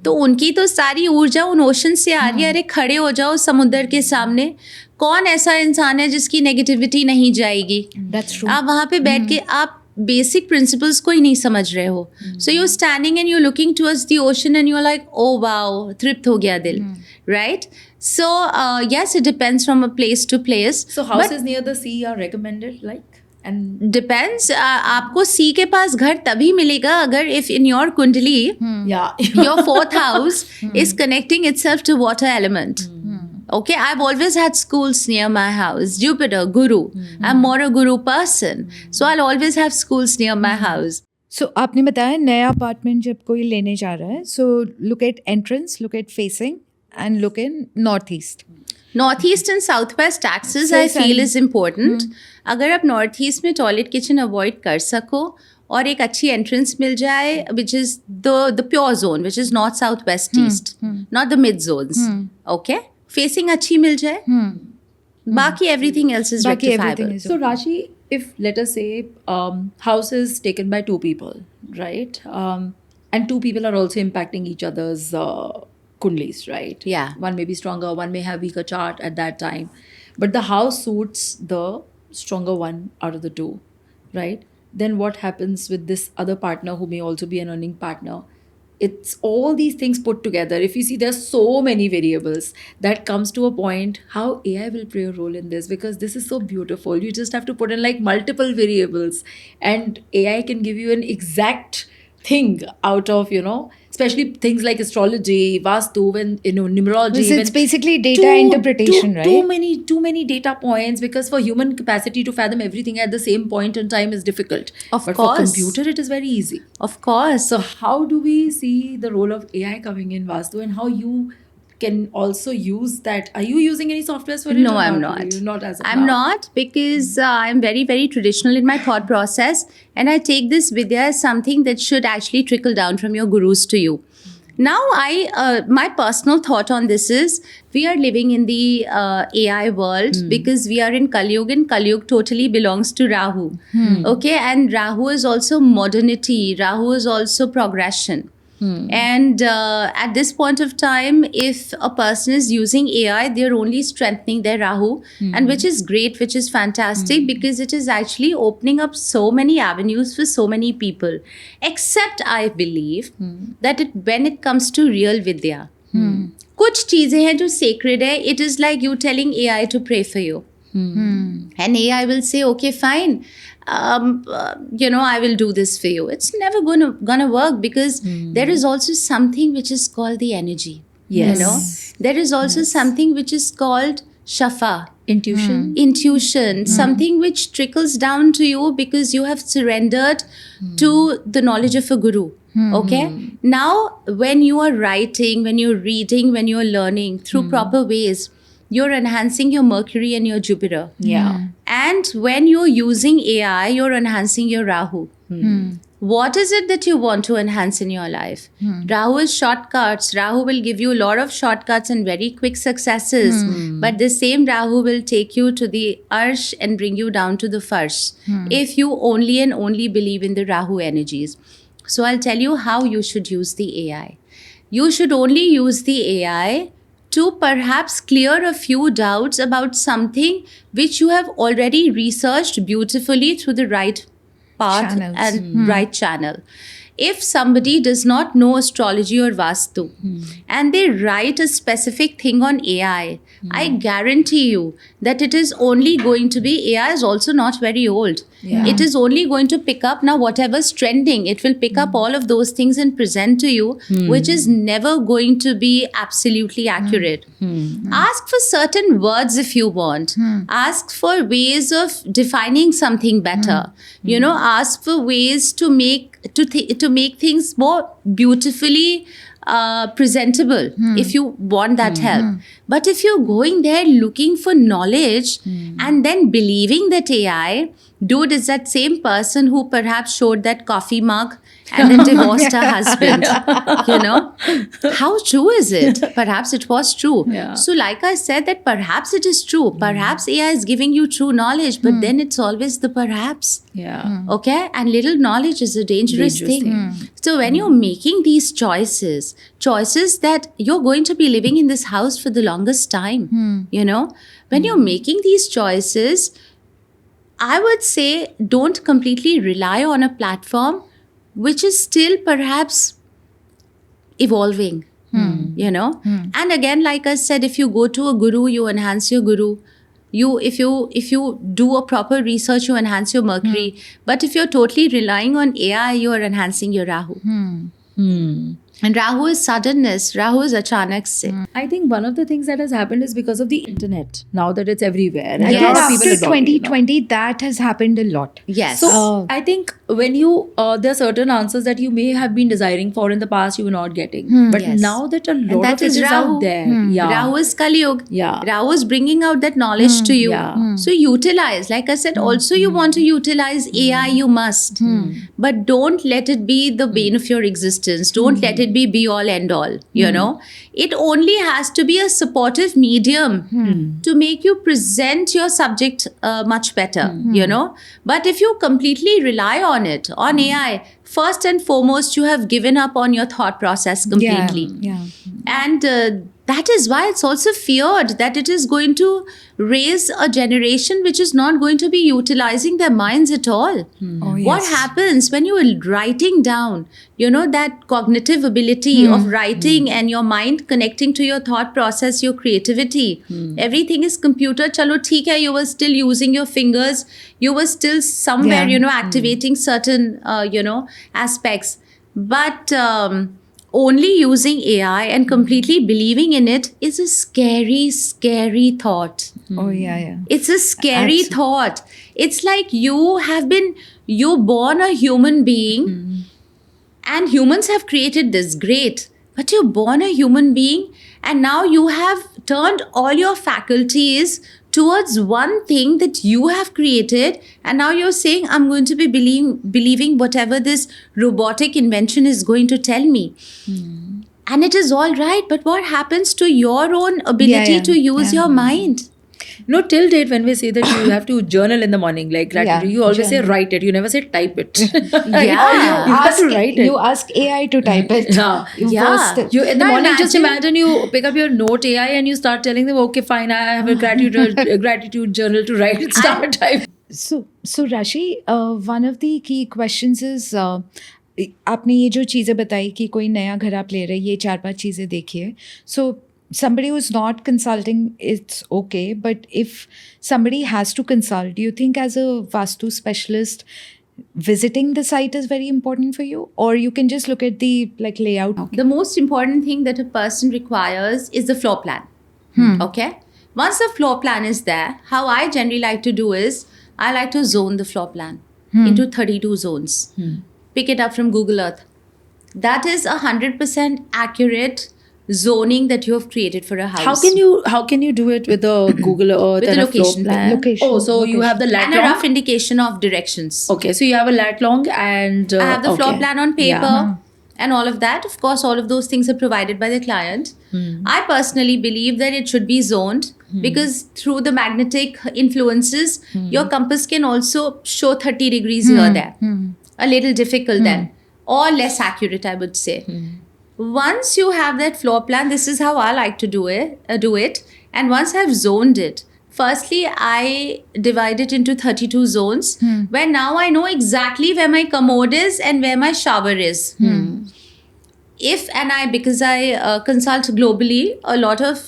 तो उनकी तो सारी ऊर्जा उन ocean से आ रही है. अरे खड़े हो जाओ समुद्र के सामने. कौन ऐसा इंसान है जिसकी नेगेटिविटी नहीं जाएगी? that's true. आप वहाँ पे बैठ के आप बेसिक प्रिंसिपल्स को ही नहीं समझ रहे हो. So you standing and you looking towards the ocean and you are like, oh wow, तृप्त हो गया दिल. Right? So yes, it depends from a place to place. So houses near the sea are recommended, like, and depends. आपको sea के पास घर तभी मिलेगा अगर if in your kundli yeah, your fourth house is connecting itself to water element. Okay, I've always had schools near my house. Jupiter, Guru. I'm more a Guru person. So I'll always have schools near my house. So आपने बताया नया apartment जब कोई लेने जा रहा है, so look at entrance, look at facing, and look in northeast. Northeast and southwest taxes So I feel same. is important. अगर आप northeast में टॉयलेट किचन अवॉइड कर सको और एक अच्छी एंट्रेंस मिल जाए, which is the pure zone, which is north, south, west, east, not the mid zones. Okay? Facing अच्छी मिल जाए, बाकी everything else is बाकी rectifiable. everything is So Rashi, if let us say house is taken by two people, right? And two people are also impacting each other's kundlis, right? Yeah. One may be stronger, one may have weaker chart at that time, but the house suits the stronger one out of the two, right? Then what happens with this other partner who may also be an earning partner? it's all these things put together. If you see, there's so many variables that comes to a point how AI will play a role in this, because this is so beautiful. You just have to put in like multiple variables, and AI can give you an exact thing out of, especially things like astrology, vastu, and numerology. So it's when basically data interpretation, right? Too many data points, because for human capacity to fathom everything at the same point in time is difficult. Of But course. for computer, it is very easy. Of course. So how do we see the role of AI coming in Vastu, and how you can also use that? Are you using any softwares for it? No, or I'm not. not. You're not as of I'm now. not, because I'm very, very traditional in my thought process. And I take this Vidya as something that should actually trickle down from your gurus to you. Now, my personal thought on this is, we are living in the AI world because we are in Kali Yuga, and Kali Yuga totally belongs to Rahu. Okay, and Rahu is also modernity. Rahu is also progression. And at this point of time, if a person is using AI, they're only strengthening their Rahu, and which is great, which is fantastic, because it is actually opening up so many avenues for so many people. Except I believe that when it comes to real Vidya, कुछ चीजें हैं जो sacred है. It is like you telling AI to pray for you. And AI will say, okay, fine. I will do this for you. It's never gonna work, because there is also something which is called the energy. Yes. There is also something which is called shafa, intuition, something which trickles down to you because you have surrendered to the knowledge of a guru. Okay. Now, when you are writing, when you're reading, when you're learning through proper ways, you're enhancing your Mercury and your Jupiter. Yeah. And when you're using AI, you're enhancing your Rahu. What is it that you want to enhance in your life? Rahu is shortcuts. Rahu will give you a lot of shortcuts and very quick successes. But the same Rahu will take you to the Arsh and bring you down to the Farsh. If you only and only believe in the Rahu energies. So I'll tell you how you should use the AI. You should only use the AI to perhaps clear a few doubts about something which you have already researched beautifully through the right path Channels. and right channel. If somebody does not know astrology or Vastu and they write a specific thing on AI, I guarantee you that it is only going to be, AI is also not very old. Yeah. It is only going to pick up now whatever's trending. It will pick up all of those things and present to you, which is never going to be absolutely accurate. Ask for certain words if you want. Ask for ways of defining something better. Ask for ways to make things more beautifully presentable if you want that help. But if you're going there looking for knowledge and then believing that AI, dude, is that same person who perhaps showed that coffee mug and then divorced her husband. How true is it? Perhaps it was true. Yeah. So like I said, that perhaps it is true. Perhaps AI is giving you true knowledge, but then it's always the perhaps. Yeah. Okay, and little knowledge is a dangerous thing. So when you're making these choices that you're going to be living in this house for the longest time, when you're making these choices, I would say don't completely rely on a platform which is still perhaps evolving, And again, like I said, if you go to a guru, you enhance your guru. If you do a proper research, you enhance your Mercury. But if you're totally relying on AI, you are enhancing your Rahu. And Rahu is suddenness. Rahu is achanak se. I think one of the things that has happened is because of the internet. Now that it's everywhere, and I a think lot of after people adopt it, 2020, that has happened a lot. Yes. So I think when you there are certain answers that you may have been desiring for in the past, you were not getting. But Yes. now that a lot that of it is is Rahu. out there, yeah, Rahu is Kali Yuga. Yeah. Rahu is bringing out that knowledge to you. Yeah. So utilize. Like I said, also you want to utilize AI, you must. But don't let it be the bane of your existence. Don't let it be all end all. It only has to be a supportive medium to make you present your subject much better. But if you completely rely on it, on AI, first and foremost, you have given up on your thought process completely. Yeah. And That is why it's also feared that it is going to raise a generation which is not going to be utilizing their minds at all. Oh, What yes. happens when you are writing down, that cognitive ability of writing and your mind connecting to your thought process, your creativity? Everything is computer. Chalo, theek hai, you were still using your fingers. You were still somewhere, Yeah. activating certain, aspects. But only using AI and completely believing in it is a scary, scary thought. Oh, yeah. It's a scary Absolutely. thought. It's like you're born a human being, and humans have created this, great. But you're born a human being, and now you have turned all your faculties towards one thing that you have created, and now you're saying, I'm going to be believing whatever this robotic invention is going to tell me. And it is all right, but what happens to your own ability Yeah. to use your mind? No, till date, when we say that you have to journal in the morning, like gratitude, Yeah, you always say journal. write it. You never say type it. Yeah. You have to write it. You ask AI to type it. Yeah. Yeah. First. You in the Now morning, just imagine- imagine you pick up your note AI and you start telling them, okay, fine, I have a gratitude journal to write. Start type. So Rashi, one of the key questions is आपने ये जो चीज़ें बताई कि कोई नया घर आप ले रहे हैं, ये 4-5 चीज़ें देखिए. So somebody who's not consulting, it's okay. But if somebody has to consult, do you think as a Vastu specialist, visiting the site is very important for you? Or you can just look at the layout? The most important thing that a person requires is the floor plan. Okay? Once the floor plan is there, how I generally like to do is, I like to zone the floor plan into 32 zones. Pick it up from Google Earth. That is 100% accurate zoning that you have created for a house. How can you do it with a Google Earth With and a a floor location. plan? Location. Oh, so you have the lat and a rough long. indication of directions. Okay, so you have a lat long and I have the floor okay. plan on paper Yeah. and all of that. Of course, all of those things are provided by the client. I personally believe that it should be zoned because through the magnetic influences, your compass can also show 30 degrees here or there. A little difficult then, or less accurate, I would say. Once you have that floor plan, this is how I like to do it. And once I've zoned it, firstly, I divide it into 32 zones where now I know exactly where my commode is and where my shower is. Because I consult globally, a lot of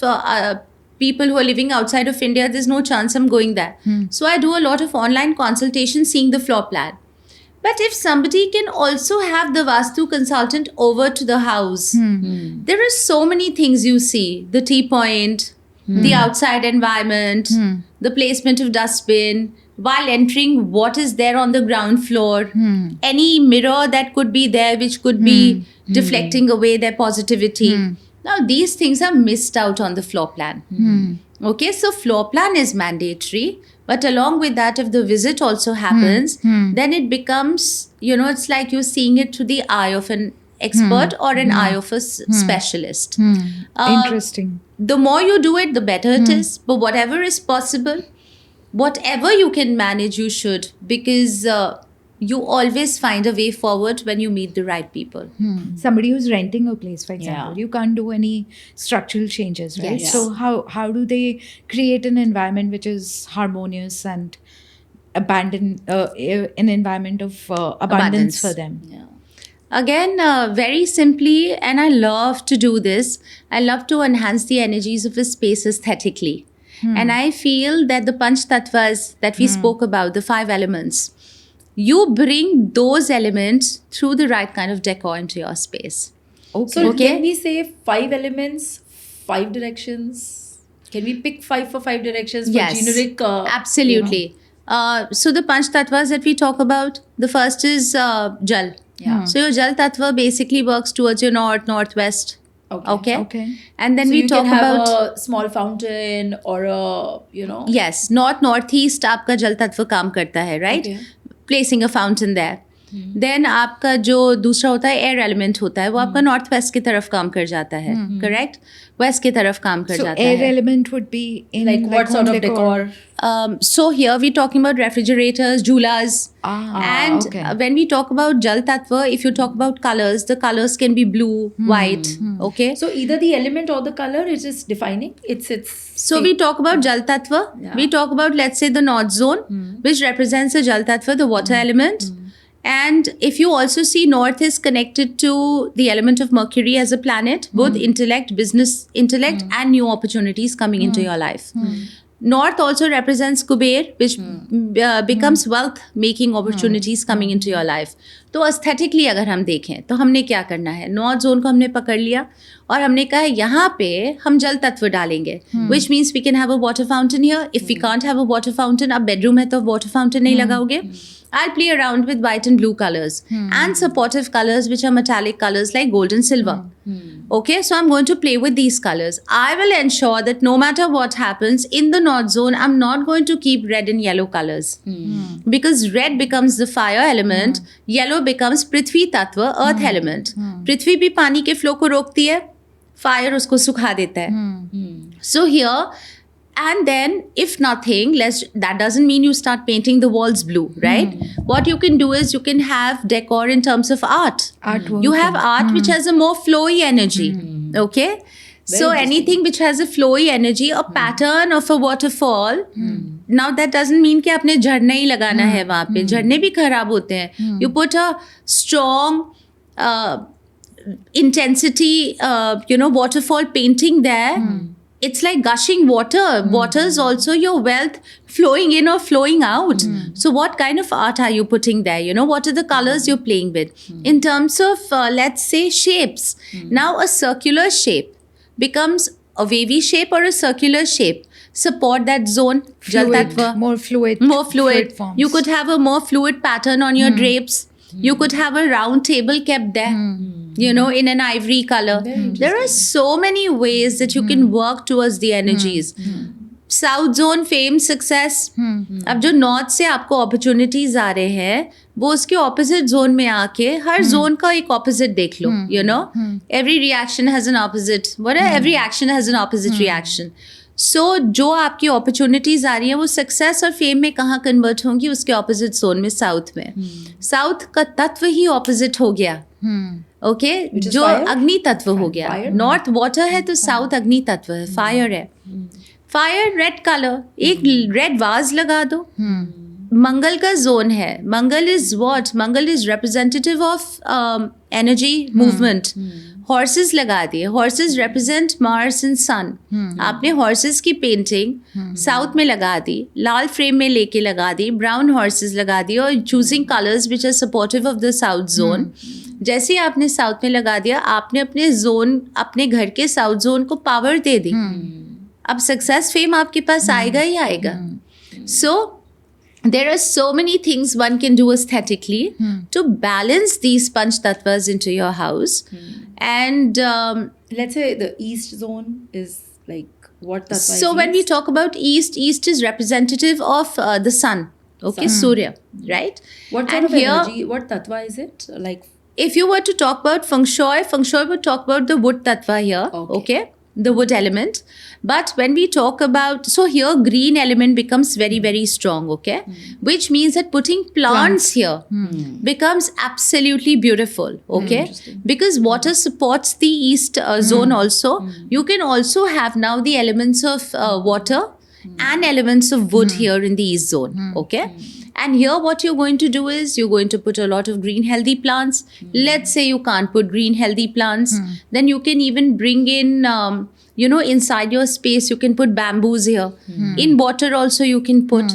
people who are living outside of India, there's no chance I'm going there. So I do a lot of online consultation, seeing the floor plan. But if somebody can also have the Vastu consultant over to the house, there are so many things you see. The tea point, the outside environment, the placement of dustbin, while entering what is there on the ground floor, any mirror that could be there which could be deflecting away their positivity. Now, these things are missed out on the floor plan. Okay, so floor plan is mandatory. But along with that, if the visit also happens, then it becomes, it's like you're seeing it through the eye of an expert or an eye of a specialist. Interesting. The more you do it, the better it is. But whatever is possible, whatever you can manage, you should. Because you always find a way forward when you meet the right people. Somebody who's renting a place, for example, Yeah. you can't do any structural changes, right? Yes. So how do they create an environment which is harmonious and abandon an environment of abundance for them? Yeah. Again, very simply, and I love to do this, I love to enhance the energies of a space aesthetically. And I feel that the Panch Tattvas that we spoke about, the 5 elements, you bring those elements through the right kind of decor into your space. So Okay. can we say 5 elements, 5 directions? Can we pick 5 for 5 directions for Yes, generic? absolutely. So the Panch Tattvas that we talk about, the first is Jal. Yeah. So your Jal Tattva basically works towards your north, northwest. Okay. Okay. And then So we you talk can have about a small fountain or a, yes, north northeast आपका जल तत्व काम करता है, right? Okay. Placing a fountain there. Then आपका जो दूसरा होता है एयर एलिमेंट होता है, वो आपका नॉर्थ वेस्ट की तरफ काम कर जाता है, करेक्ट, वेस्ट की तरफ काम कर So जाता air है. element would be in Like what sort home of decor? So here we're talking about refrigerators, jhulas, and okay. when we talk about Jal Tattva, if you talk about colors, the colors can be blue, white, okay. So either the element or the color is just defining. It's. So we talk about Jal Tattva. Yeah. We talk about, let's say, the North Zone, which represents the Jal Tattva, the water element. And if you also see, North is connected to the element of Mercury as a planet, both intellect, business intellect, and new opportunities coming into your life. North also represents Kuber, which becomes wealth making opportunities coming into your life. तो aesthetically अगर हम देखें तो हमने क्या करना है, north zone को हमने पकड़ लिया और हमने कहा यहाँ पे हम जल तत्व डालेंगे, which means we can have a water fountain here. If we can't have a water fountain, अब bedroom है तो water fountain नहीं लगाओगे. I'll play around with white and blue colors and supportive colors, which are metallic colors like gold and silver. Okay, so I'm going to play with these colors. I will ensure that no matter what happens in the North Zone, I'm not going to keep red and yellow colors. Because red becomes the fire element, yellow becomes Prithvi Tattva, earth element. Prithvi भी पानी के flow को रोकती है, fire उसको सुखा देता है. So here, and then if nothing, that doesn't mean you start painting the walls blue, right? What you can do is you can have decor in terms of art. Artwork. You have art which has a more flowy energy, okay? So anything which has a flowy energy, a pattern of a waterfall. Now that doesn't mean कि आपने झरना ही लगाना है वहाँ पे, झरने भी खराब होते हैं. You put a strong intensity, waterfall painting there. It's like gushing water. Water is also your wealth flowing in or flowing out. So what kind of art are you putting there? What are the colors you're playing with? In terms of, let's say, shapes. Now a circular shape becomes a wavy shape or a circular shape. Support that zone. Jal Tattva. More fluid. More fluid. forms. You could have a more fluid pattern on your drapes. You could have a round table kept there, in an ivory color. There are so many ways that you can work towards the energies. South zone, fame, success. अब जो north से आपको opportunities आ रहे हैं, वो उसके opposite zone में आके हर zone का एक opposite देख लो. Every reaction has an opposite. Every action has an opposite reaction. So जो आपकी opportunities आ रही हैं वो success और fame में कहाँ convert होंगी, उसके opposite zone में south में. South का तत्व ही opposite हो गया. Okay? जो अग्नि तत्व हो गया. North water है तो south अग्नि तत्व है, fire है. Fire red color, एक red vase लगा दो. मंगल का zone है. मंगल is what? Mangal is representative of energy, movement. Horses लगा दिए. Horses represent Mars and Sun. आपने horses की painting south में लगा दी, लाल frame में लेके लगा दी, brown horses लगा दी और choosing colors which are supportive of the south zone. जैसे ही आपने south में लगा दिया, आपने अपने zone, अपने घर के south zone को power दे दी. अब success fame आपके पास आएगा ही आएगा. So there are so many things one can do aesthetically to balance these Panch Tattvas into your house. And Let's say the east zone is like what tattva so is when we east? talk about east is representative of the sun, okay, Surya, right? What and sort of here, energy, what tattva is it? Like if you were to talk about feng shui would talk about the wood tattva here, okay, the wood element. But when we talk about, so here green element becomes very, very strong, okay, which means that putting plants here becomes absolutely beautiful, okay, because water supports the east zone also. You can also have now the elements of water and elements of wood here in the east zone, okay. And here what you're going to do is you're going to put a lot of green healthy plants. Let's say you can't put green healthy plants, then you can even bring in inside your space you can put bamboos here. In water also you can put.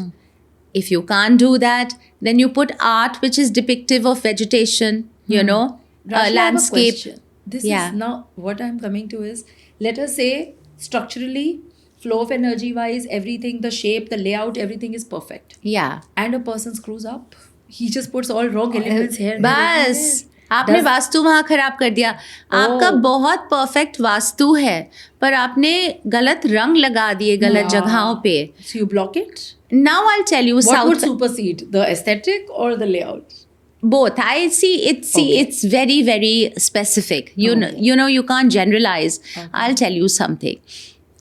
If you can't do that, then you put art which is depictive of vegetation, Rashi, I have a landscape. question. This Yeah. is now what I'm coming to is, let us say structurally, flow of energy wise, everything, the shape, the layout, everything is perfect. Yeah. And a person screws up. He just puts all wrong elements here. बस आपने वास्तु वहाँ खराब कर दिया. आपका बहुत perfect vastu है पर आपने गलत रंग लगा दिए गलत जगहों पे. So you block it? Now I'll tell you What would south. supersede, the aesthetic or the layout? both. I see it's very, very specific. You know, you can't generalize. I'll tell you something.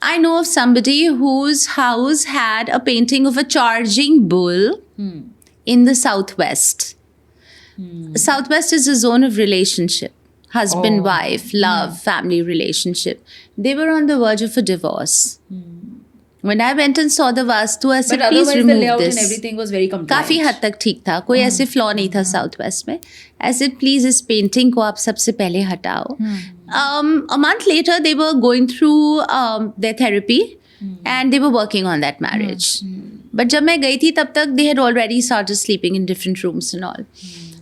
I know of somebody whose house had a painting of a charging bull in the Southwest. Southwest is a zone of relationship. Husband, wife, love, family relationship. They were on the verge of a divorce. When I went and saw the Vastu, I said, But please otherwise, the remove layout this. and everything was very compliant. काफी हद तक ठीक था, कोई ऐसे flaw नहीं था south west में. I said, please इस पेंटिंग को आप सबसे पहले हटाओ. A month later, they were going through their therapy and they were working on that marriage. But जब मैं गई थी तब तक they had already started sleeping in different rooms and all.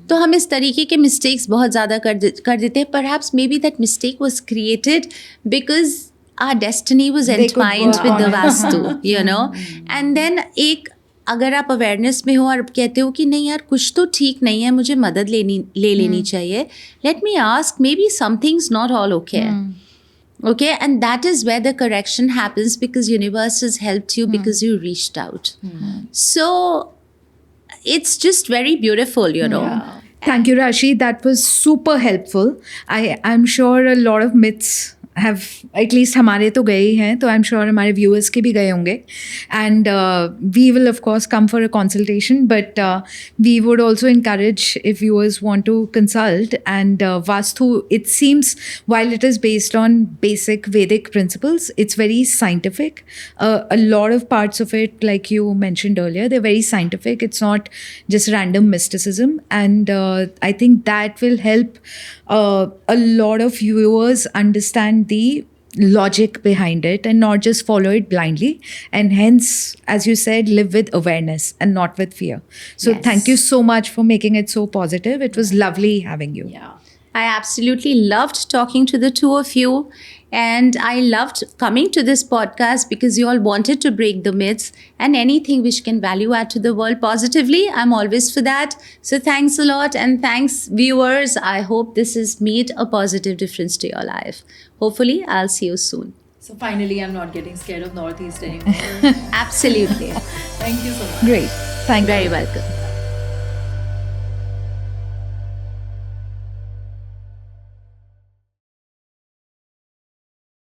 तो हम इस तरीके के मिस्टेक्स बहुत ज़्यादा कर देते हैं. Perhaps maybe that mistake was created because our destiny was They could entwined work with on the it. Vastu, you know. And then एक अगर आप अवेयरनेस में हो और कहते हो कि नहीं यार कुछ तो ठीक नहीं है, मुझे मदद ले लेनी चाहिए, let me ask, maybe somethings not all okay. Okay, and that is where the correction happens because universe has helped you because you reached out. So it's just very beautiful, you know. Thank you, Rashi. That was super helpful. I'm sure a lot of myths have, at least हमारे तो गए ही हैं, तो I'm sure हमारे viewers के भी गए होंगे. And we will of course come for a consultation, but we would also encourage if viewers want to consult. And Vastu, it seems, while it is based on basic Vedic principles, it's very scientific. A lot of parts of it, like you mentioned earlier, they're very scientific. It's not just random mysticism. And I think that will help a lot of viewers understand the logic behind it and not just follow it blindly, and hence, as you said, live with awareness and not with fear. So Yes. thank you so much for making it so positive. It was lovely having you. Yeah. I absolutely loved talking to the two of you, and I loved coming to this podcast because you all wanted to break the myths and anything which can value add to the world positively. I'm always for that. So thanks a lot, and thanks viewers. I hope this has made a positive difference to your life. Hopefully, I'll see you soon. So finally, I'm not getting scared of Northeast anymore. Absolutely. Thank you so much. Great. Thank you. Very welcome.